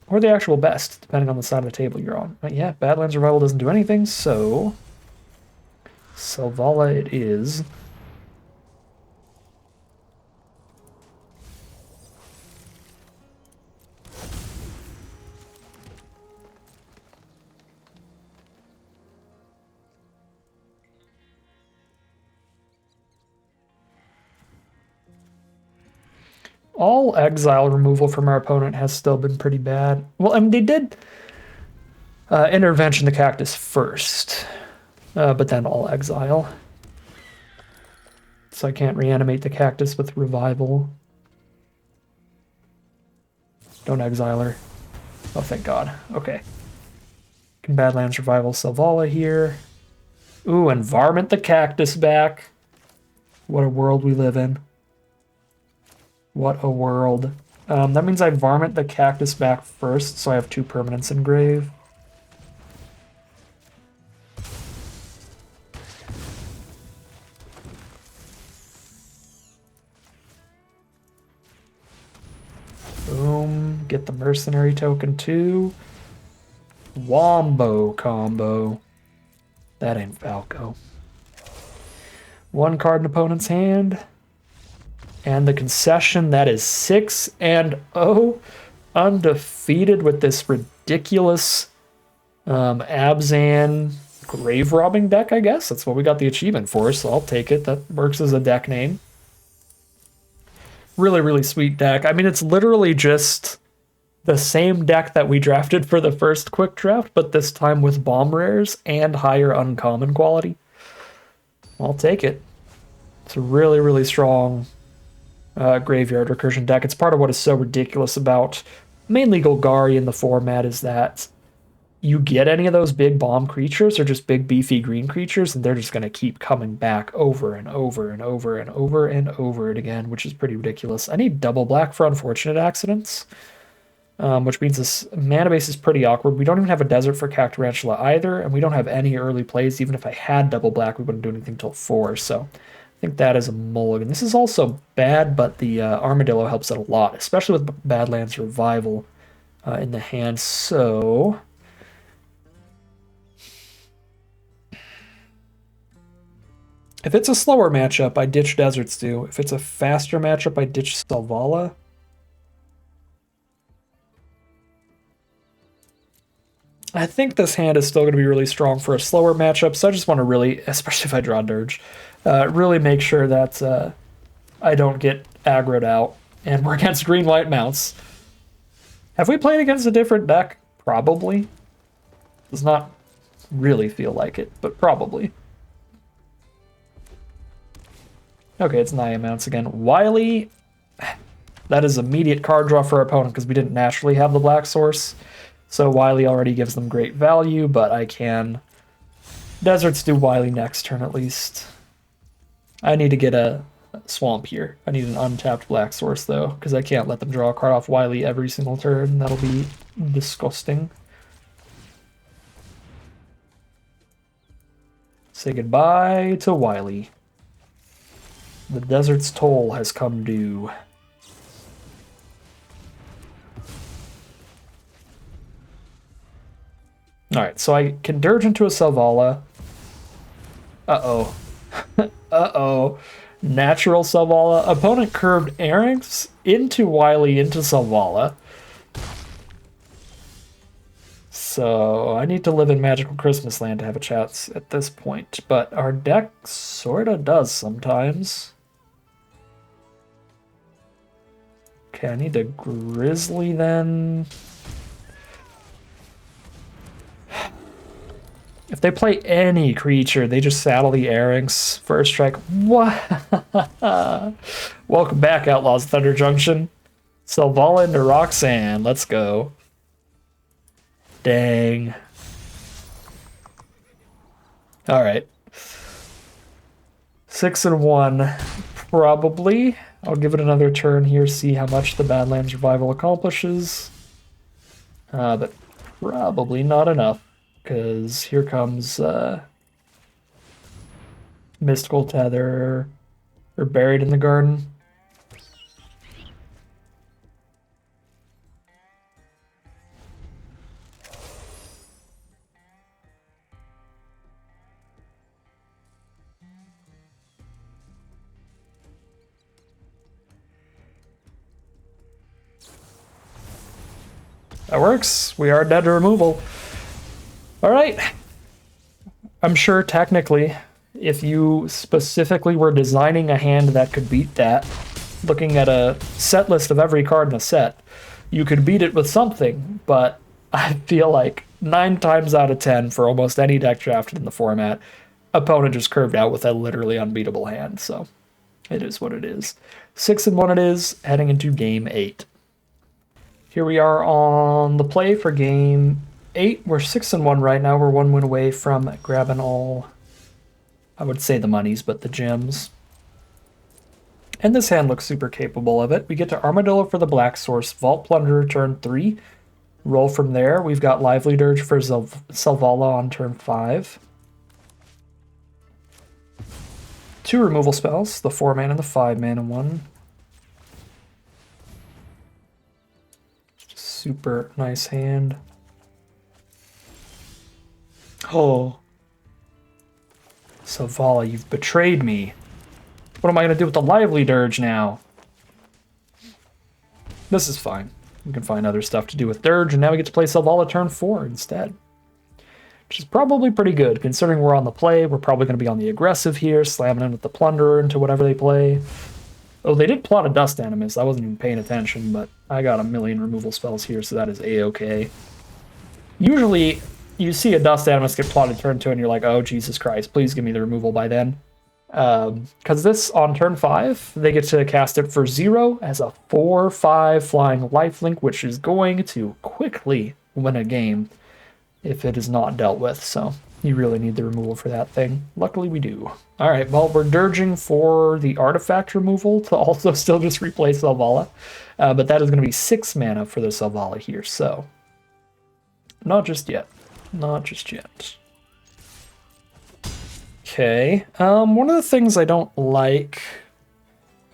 Or the actual best, depending on the side of the table you're on. But yeah, Badlands Revival doesn't do anything, so Selvala it is. All exile removal from our opponent has still been pretty bad. Well, I mean, they did intervention the Cactus first. but then I'll exile. So I can't reanimate the cactus with revival. Don't exile her. Oh, thank God. Okay. Can Badlands Revival Selvala here. Ooh, and Varmint the Cactus back. What a world we live in. What a world. That means I Varmint the Cactus back first, so I have 2 permanents in grave. Boom. Get the mercenary token too. Wombo combo. That ain't Falco. 1 card in opponent's hand. And the concession, that is 6-0. Undefeated with this ridiculous Abzan grave robbing deck, I guess. That's what we got the achievement for, so I'll take it. That works as a deck name. Really, really sweet deck. I mean, it's literally just the same deck that we drafted for the first quick draft, but this time with bomb rares and higher uncommon quality. I'll take it. It's a really, really strong graveyard recursion deck. It's part of what is so ridiculous about mainly Golgari in the format is that you get any of those big bomb creatures or just big beefy green creatures, and they're just going to keep coming back over and over and over and over and over it again, which is pretty ridiculous. I need double black for unfortunate accidents, which means this mana base is pretty awkward. We don't even have a desert for Cactarantula either, and we don't have any early plays. Even if I had double black, we wouldn't do anything till 4, so I think that is a mulligan. This is also bad, but the Armadillo helps it a lot, especially with Badlands Revival in the hand, so if it's a slower matchup, I ditch Desert Stew. If it's a faster matchup, I ditch Selvala. I think this hand is still going to be really strong for a slower matchup, so I just want to really, especially if I draw Dirge, really make sure that I don't get aggroed out. And we're against green-white mounts. Have we played against a different deck? Probably. Does not really feel like it, but probably. Okay, it's Naya mounts again. Wily, that is immediate card draw for our opponent because we didn't naturally have the black source. So Wily already gives them great value, but I can Deserts do Wily next turn at least. I need to get a swamp here. I need an untapped black source though, because I can't let them draw a card off Wily every single turn. That'll be disgusting. Say goodbye to Wily. The desert's toll has come due. Alright, so I can dirge into a Selvala. Uh-oh. Uh-oh. Natural Selvala. Opponent curved Erings into Wily into Selvala. So I need to live in Magical Christmas Land to have a chance at this point. But our deck sorta does sometimes. Okay, I need a Grizzly then. If they play any creature, they just saddle the Erings. First strike. What? Welcome back, Outlaws of Thunder Junction. Selvala into Roxanne. Let's go. Dang. Alright. 6-1. Probably. I'll give it another turn here, see how much the Badlands Revival accomplishes. But probably not enough. Because here comes Mystical Tether, or Buried in the Garden. That works. We are dead to removal. Alright. I'm sure technically, if you specifically were designing a hand that could beat that, looking at a set list of every card in a set, you could beat it with something, but I feel like 9 times out of 10 for almost any deck drafted in the format, opponent just curved out with a literally unbeatable hand, so it is what it is. 6-1 it is, heading into game 8. Here we are on the play for game 8. We're 6-1 right now. We're 1 win away from grabbing all, I would say the monies, but the gems. And this hand looks super capable of it. We get to Armadillo for the black source, Vault Plunderer turn 3. Roll from there. We've got Lively Dirge for Selvala on turn 5. 2 removal spells, the 4-mana and the 5-mana one. Super nice hand. Oh. Selvala, you've betrayed me. What am I going to do with the Lively Dirge now? This is fine. We can find other stuff to do with Dirge, and now we get to play Selvala turn 4 instead. Which is probably pretty good, considering we're on the play. We're probably going to be on the aggressive here, slamming in with the Plunderer into whatever they play. Oh, they did plot a Dust Animus. I wasn't even paying attention, but I got a million removal spells here, so that is A-okay. Usually, you see a Dust Animus get plotted turn 2, and you're like, oh, Jesus Christ, please give me the removal by then. Because this, on turn 5, they get to cast it for 0 as a 4/5 flying lifelink, which is going to quickly win a game if it is not dealt with, so you really need the removal for that thing. Luckily we do. Alright, well, we're dirging for the artifact removal to also still just replace Selvala, but that is going to be 6 mana for the Selvala here, so not just yet. Not just yet. Okay, one of the things I don't like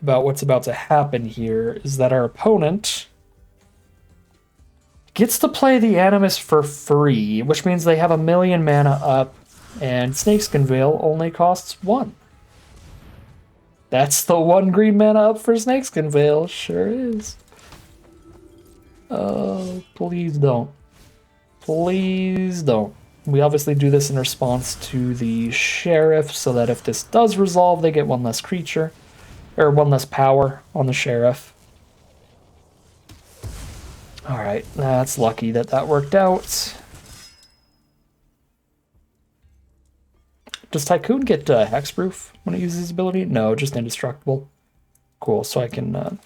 about what's about to happen here is that our opponent gets to play the Animus for free, which means they have a million mana up, and Snakeskin Veil only costs 1. That's the 1 green mana up for Snakeskin Veil, sure is. Oh, please don't. Please don't. We obviously do this in response to the Sheriff, so that if this does resolve, they get 1 less creature, or 1 less power on the Sheriff. Alright, that's lucky that that worked out. Does Tycoon get hexproof when it uses his ability? No, just indestructible. Cool, so I can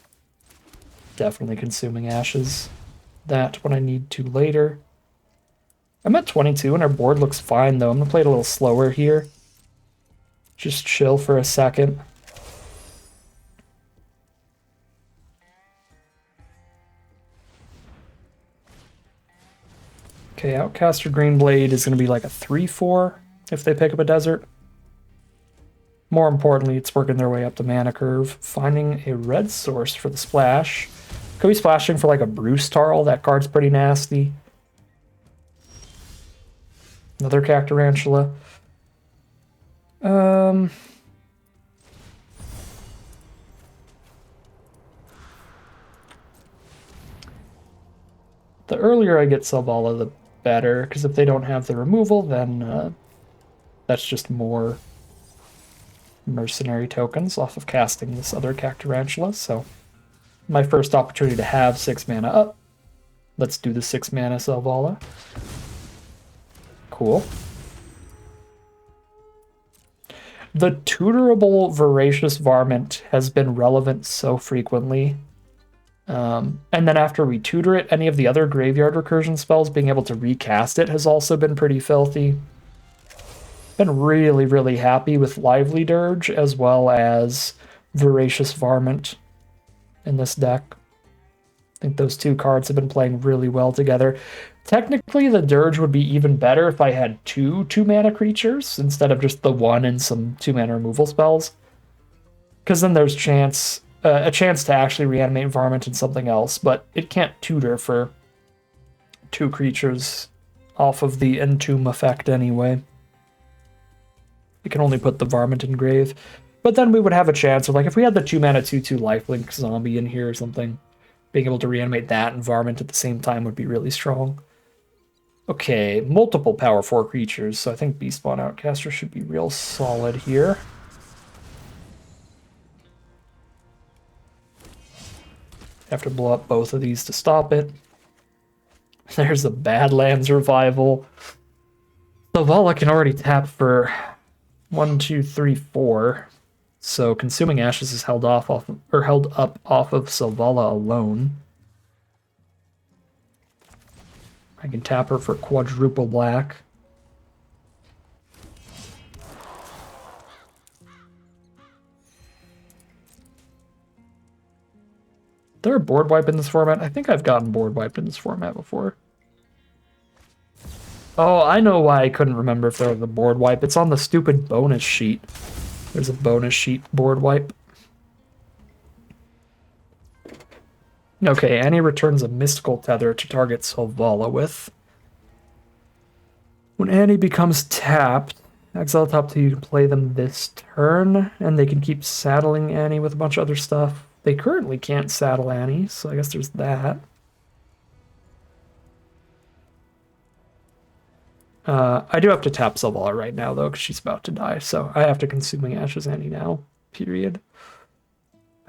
definitely Consuming Ashes that when I need to later. I'm at 22 and our board looks fine though. I'm gonna play it a little slower here. Just chill for a second. Okay, Outcaster Greenblade is going to be like a 3/4 if they pick up a desert. More importantly, it's working their way up the mana curve. Finding a red source for the splash. Could be splashing for like a Bruce Tarl. That card's pretty nasty. Another Cactarantula. The earlier I get Selvala, the better, because if they don't have the removal, then that's just more mercenary tokens off of casting this other Cactarantula. So my first opportunity to have 6 mana up. Let's do the 6 mana Selvala. Cool. The tutorable Voracious Varmint has been relevant so frequently. And then after we tutor it, any of the other graveyard recursion spells, being able to recast it has also been pretty filthy. Been really, really happy with Lively Dirge as well as Voracious Varmint in this deck. I think those 2 cards have been playing really well together. Technically, the Dirge would be even better if I had 2 2-mana creatures instead of just the 1 and some 2-mana removal spells. Because then there's a chance to actually reanimate Varmint and something else, but it can't tutor for 2 creatures off of the Entomb effect anyway. It can only put the Varmint in grave. But then we would have a chance of, like, if we had the 2-mana 2/2 lifelink zombie in here or something, being able to reanimate that and Varmint at the same time would be really strong. Okay, multiple power 4 creatures, so I think Beastpawn Outcaster should be real solid here. Have to blow up both of these to stop it. There's a Badlands Revival. Selvala can already tap for 1, 2, 3, 4. So Consuming Ashes is held up off of Selvala alone. I can tap her for quadruple black. Is there a board wipe in this format? I think I've gotten board wiped in this format before. Oh, I know why I couldn't remember if there was a board wipe. It's on the stupid bonus sheet. There's a bonus sheet board wipe. Okay, Annie returns a mystical tether to target Selvala with. When Annie becomes tapped, exile top 2, you can play them this turn, and they can keep saddling Annie with a bunch of other stuff. They currently can't saddle Annie, so I guess there's that. I do have to tap Selvala right now, though, because she's about to die, so I have to Consuming Ashes Annie now, period.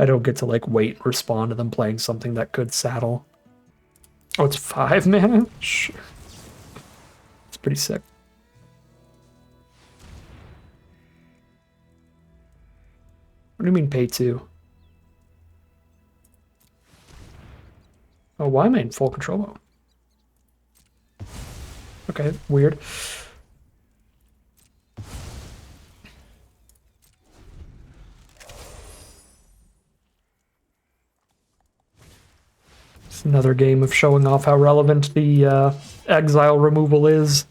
I don't get to, like, wait and respond to them playing something that could saddle. Oh, it's 5 mana? Sure. It's pretty sick. What do you mean pay 2? Oh, why am I in full control mode? Okay, weird. It's another game of showing off how relevant the exile removal is.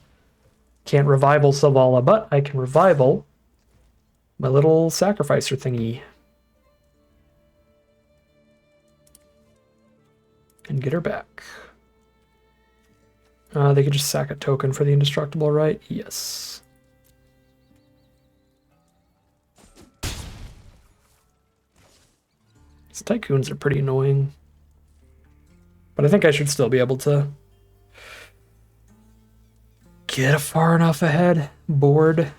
Can't revival Selvala, but I can revival my little sacrificer thingy. And get her back. They could just sack a token for the indestructible, right? Yes. These tycoons are pretty annoying. But I think I should still be able to get far enough ahead board.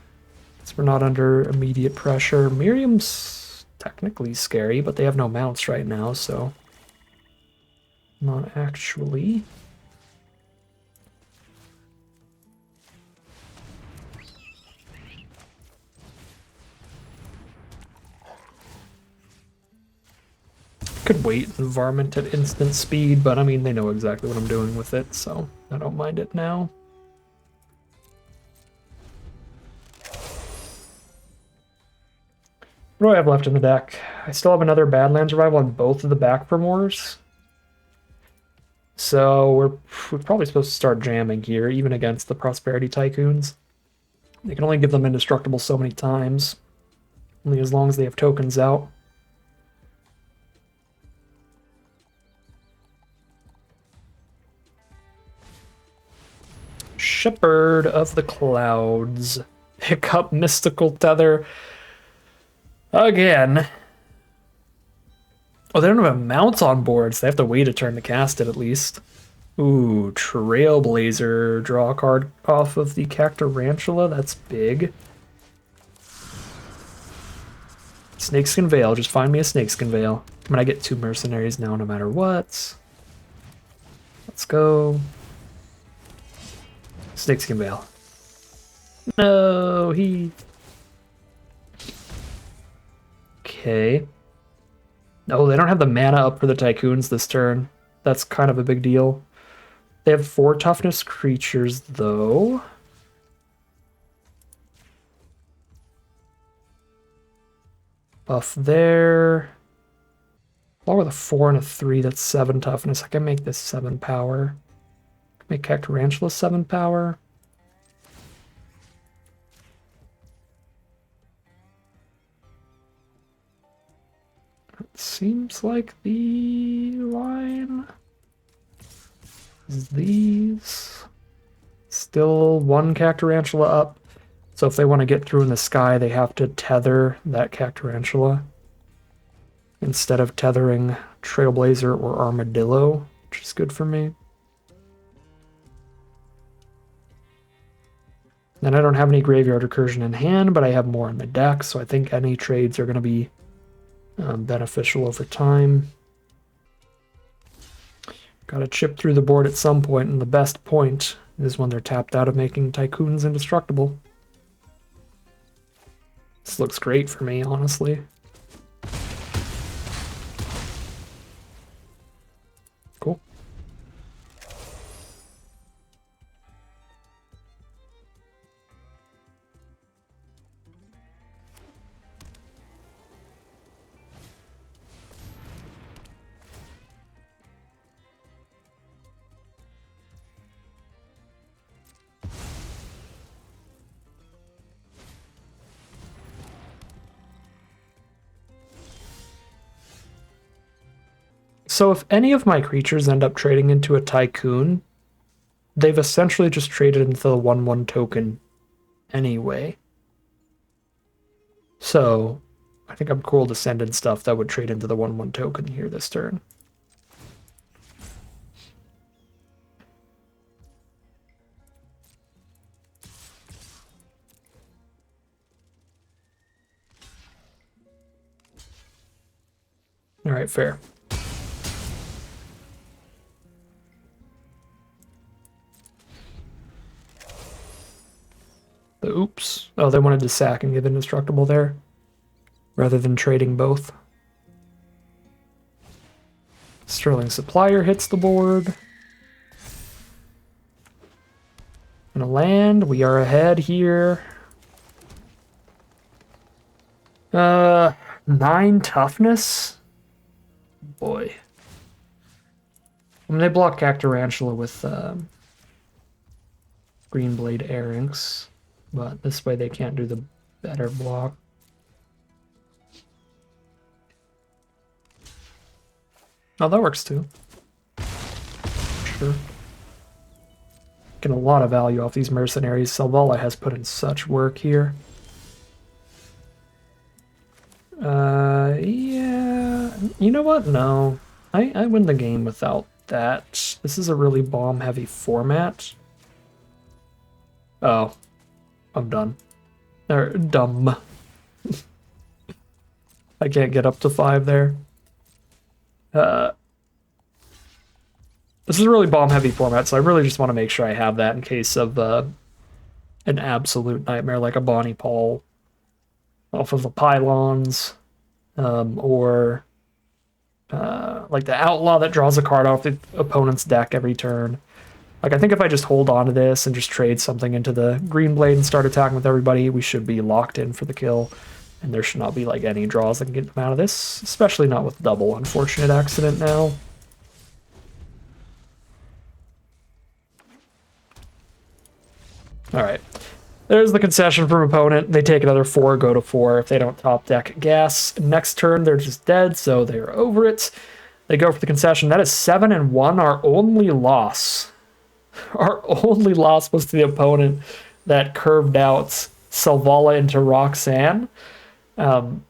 So we're not under immediate pressure. Miriam's technically scary, but they have no mounts right now, so not actually. Could wait and varmint at instant speed, but I mean, they know exactly what I'm doing with it, so I don't mind it now. What do I have left in the deck? I still have another Badlands Revival on both of the back for Moors. So we're probably supposed to start jamming here, even against the Prosperity Tycoons. They can only give them indestructible so many times, only as long as they have tokens out. Shepherd of the Clouds. Pick up Mystical Tether again. Oh, they don't have a mount on board, so they have to wait a turn to cast it at least. Ooh, Trailblazer. Draw a card off of the Cactarantula. That's big. Snakeskin Veil. Just find me a Snakeskin Veil. I mean, I get 2 mercenaries now no matter what. Let's go. Snakeskin Veil. No, he... Okay. No, they don't have the mana up for the Tycoons this turn. That's kind of a big deal. They have 4 toughness creatures, though. Buff there. Along with a 4 and a 3, that's 7 toughness. I can make this 7 power. Make Cactarantula 7 power. It seems like the line is these. Still 1 Cactarantula up. So if they want to get through in the sky, they have to tether that Cactarantula instead of tethering Trailblazer or Armadillo, which is good for me. And I don't have any Graveyard Recursion in hand, but I have more in the deck, so I think any trades are going to be beneficial over time. Got to chip through the board at some point, and the best point is when they're tapped out of making Tycoons indestructible. This looks great for me, honestly. Cool. So if any of my creatures end up trading into a Tycoon, they've essentially just traded into the 1/1 token anyway. So I think I'm cool to send in stuff that would trade into the 1/1 token here this turn. All right, fair. The oops. Oh, they wanted to sack and give indestructible there, rather than trading both. Sterling Supplier hits the board. And a land. We are ahead here. 9 toughness? Boy. I mean, they block Cactarantula with Greenblade Airings, but this way they can't do the better block. Oh, that works too. Sure. Getting a lot of value off these mercenaries. Selvala has put in such work here. Yeah. You know what? No. I win the game without that. This is a really bomb-heavy format. Oh. I'm done. Or dumb. I can't get up to 5 there. This is a really bomb-heavy format, so I really just want to make sure I have that in case of an absolute nightmare, like a Bonnie Paul off of the pylons, or like the Outlaw that draws a card off the opponent's deck every turn. Like, I think if I just hold on to this and just trade something into the Green Blade and start attacking with everybody, we should be locked in for the kill. And there should not be, like, any draws that can get them out of this, especially not with double unfortunate accident now. Alright. There's the concession from opponent. They take another 4, go to 4. If they don't top deck gas, next turn they're just dead, so they're over it. They go for the concession. That is 7-1, our only loss. Our only loss was to the opponent that curved out Selvala into Roxanne. And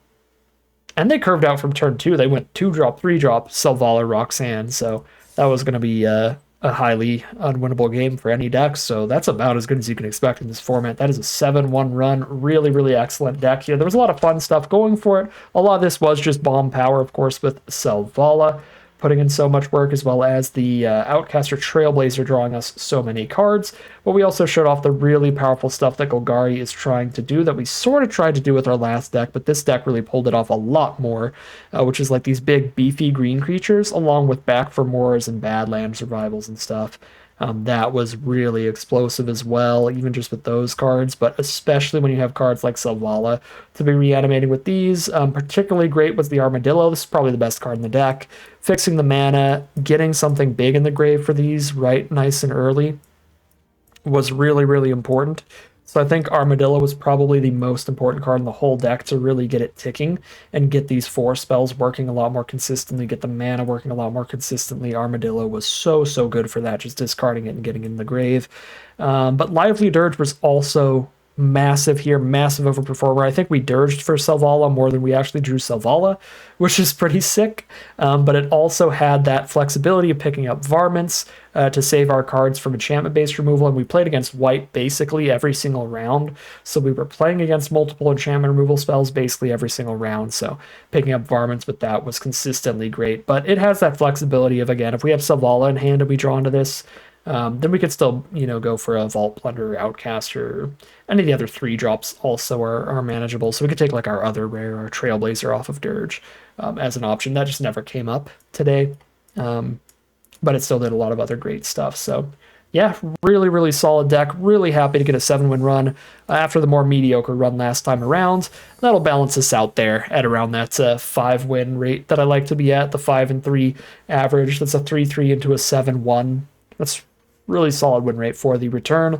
they curved out from turn 2. They went 2-drop, 3-drop, Selvala, Roxanne. So that was going to be a highly unwinnable game for any deck. So that's about as good as you can expect in this format. That is a 7-1 run. Really, really excellent deck here. There was a lot of fun stuff going for it. A lot of this was just bomb power, of course, with Selvala putting in so much work, as well as the Outcaster Trailblazer drawing us so many cards. But we also showed off the really powerful stuff that Golgari is trying to do that we sort of tried to do with our last deck, but this deck really pulled it off a lot more, which is like these big beefy green creatures, along with Back for Moors and Badlands Survivals and stuff. That was really explosive as well, even just with those cards, but especially when you have cards like Selvala to be reanimating with these. Particularly great was the Armadillo. This is probably the best card in the deck. Fixing the mana, getting something big in the grave for these right nice and early was really, really important. So I think Armadillo was probably the most important card in the whole deck to really get it ticking and get these 4 spells working a lot more consistently, get the mana working a lot more consistently. Armadillo was so, so good for that, just discarding it and getting in the grave. But Lively Dirge was also massive here, massive overperformer. I think we dirged for Selvala more than we actually drew Selvala, which is pretty sick. But it also had that flexibility of picking up varmints to save our cards from enchantment-based removal, and we played against white basically every single round. So we were playing against multiple enchantment removal spells basically every single round, so picking up varmints with that was consistently great. But it has that flexibility of, again, if we have Selvala in hand and we draw into this, then we could still, go for a Vault Plunder, Outcast, or any of the other 3-drops also are manageable. So we could take like our other rare, our Trailblazer off of Dirge as an option. That just never came up today. But it still did a lot of other great stuff. So yeah, really, really solid deck. Really happy to get a 7-win run after the more mediocre run last time around. That'll balance us out there at around that 5-win rate that I like to be at, the 5-3 average. That's a 3-3 into a 7-1. That's really solid win rate for the return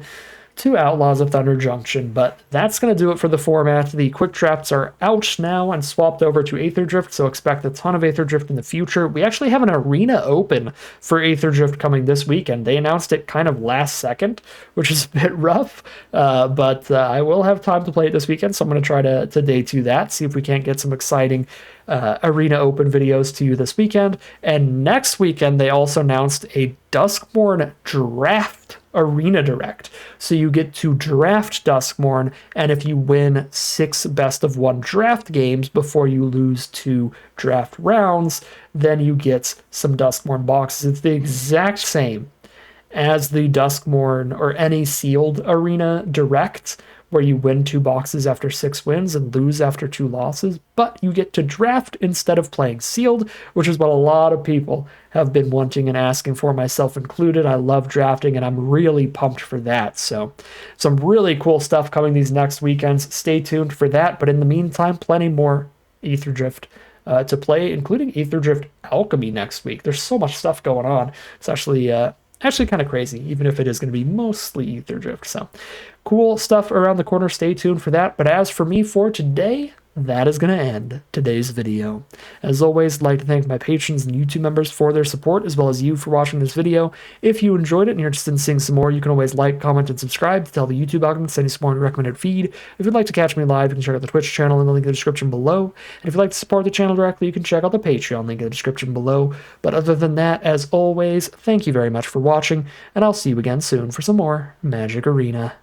to Outlaws of Thunder Junction. But that's going to do it for the format. The quick drafts are out now and swapped over to Aether Drift, so expect a ton of Aether Drift in the future. We actually have an arena open for Aether Drift coming this weekend. They announced it kind of last second, which is a bit rough, but I will have time to play it this weekend, so I'm going to try to day 2 that, see if we can't get some exciting arena open videos to you this weekend. And next weekend, they also announced a Duskmourn draft arena direct. So you get to draft Duskmourn, and if you win 6 best-of-1 draft games before you lose 2 draft rounds, then you get some Duskmourn boxes. It's the exact same as the Duskmourn or any sealed arena direct, where you win 2 boxes after 6 wins and lose after 2 losses, but you get to draft instead of playing sealed, which is what a lot of people have been wanting and asking for, myself included. I love drafting, and I'm really pumped for that. So some really cool stuff coming these next weekends. Stay tuned for that, but in the meantime, plenty more Aether Drift to play, including Aether Drift Alchemy next week. There's so much stuff going on. It's actually kind of crazy, even if it is going to be mostly Aether Drift. So cool stuff around the corner. Stay tuned for that. But as for me for today, that is going to end today's video. As always, I'd like to thank my patrons and YouTube members for their support, as well as you for watching this video. If you enjoyed it and you're interested in seeing some more, you can always like, comment, and subscribe to tell the YouTube algorithm to send you some more in your recommended feed. If you'd like to catch me live, you can check out the Twitch channel in the link in the description below. And if you'd like to support the channel directly, you can check out the Patreon link in the description below. But other than that, as always, thank you very much for watching, and I'll see you again soon for some more Magic Arena.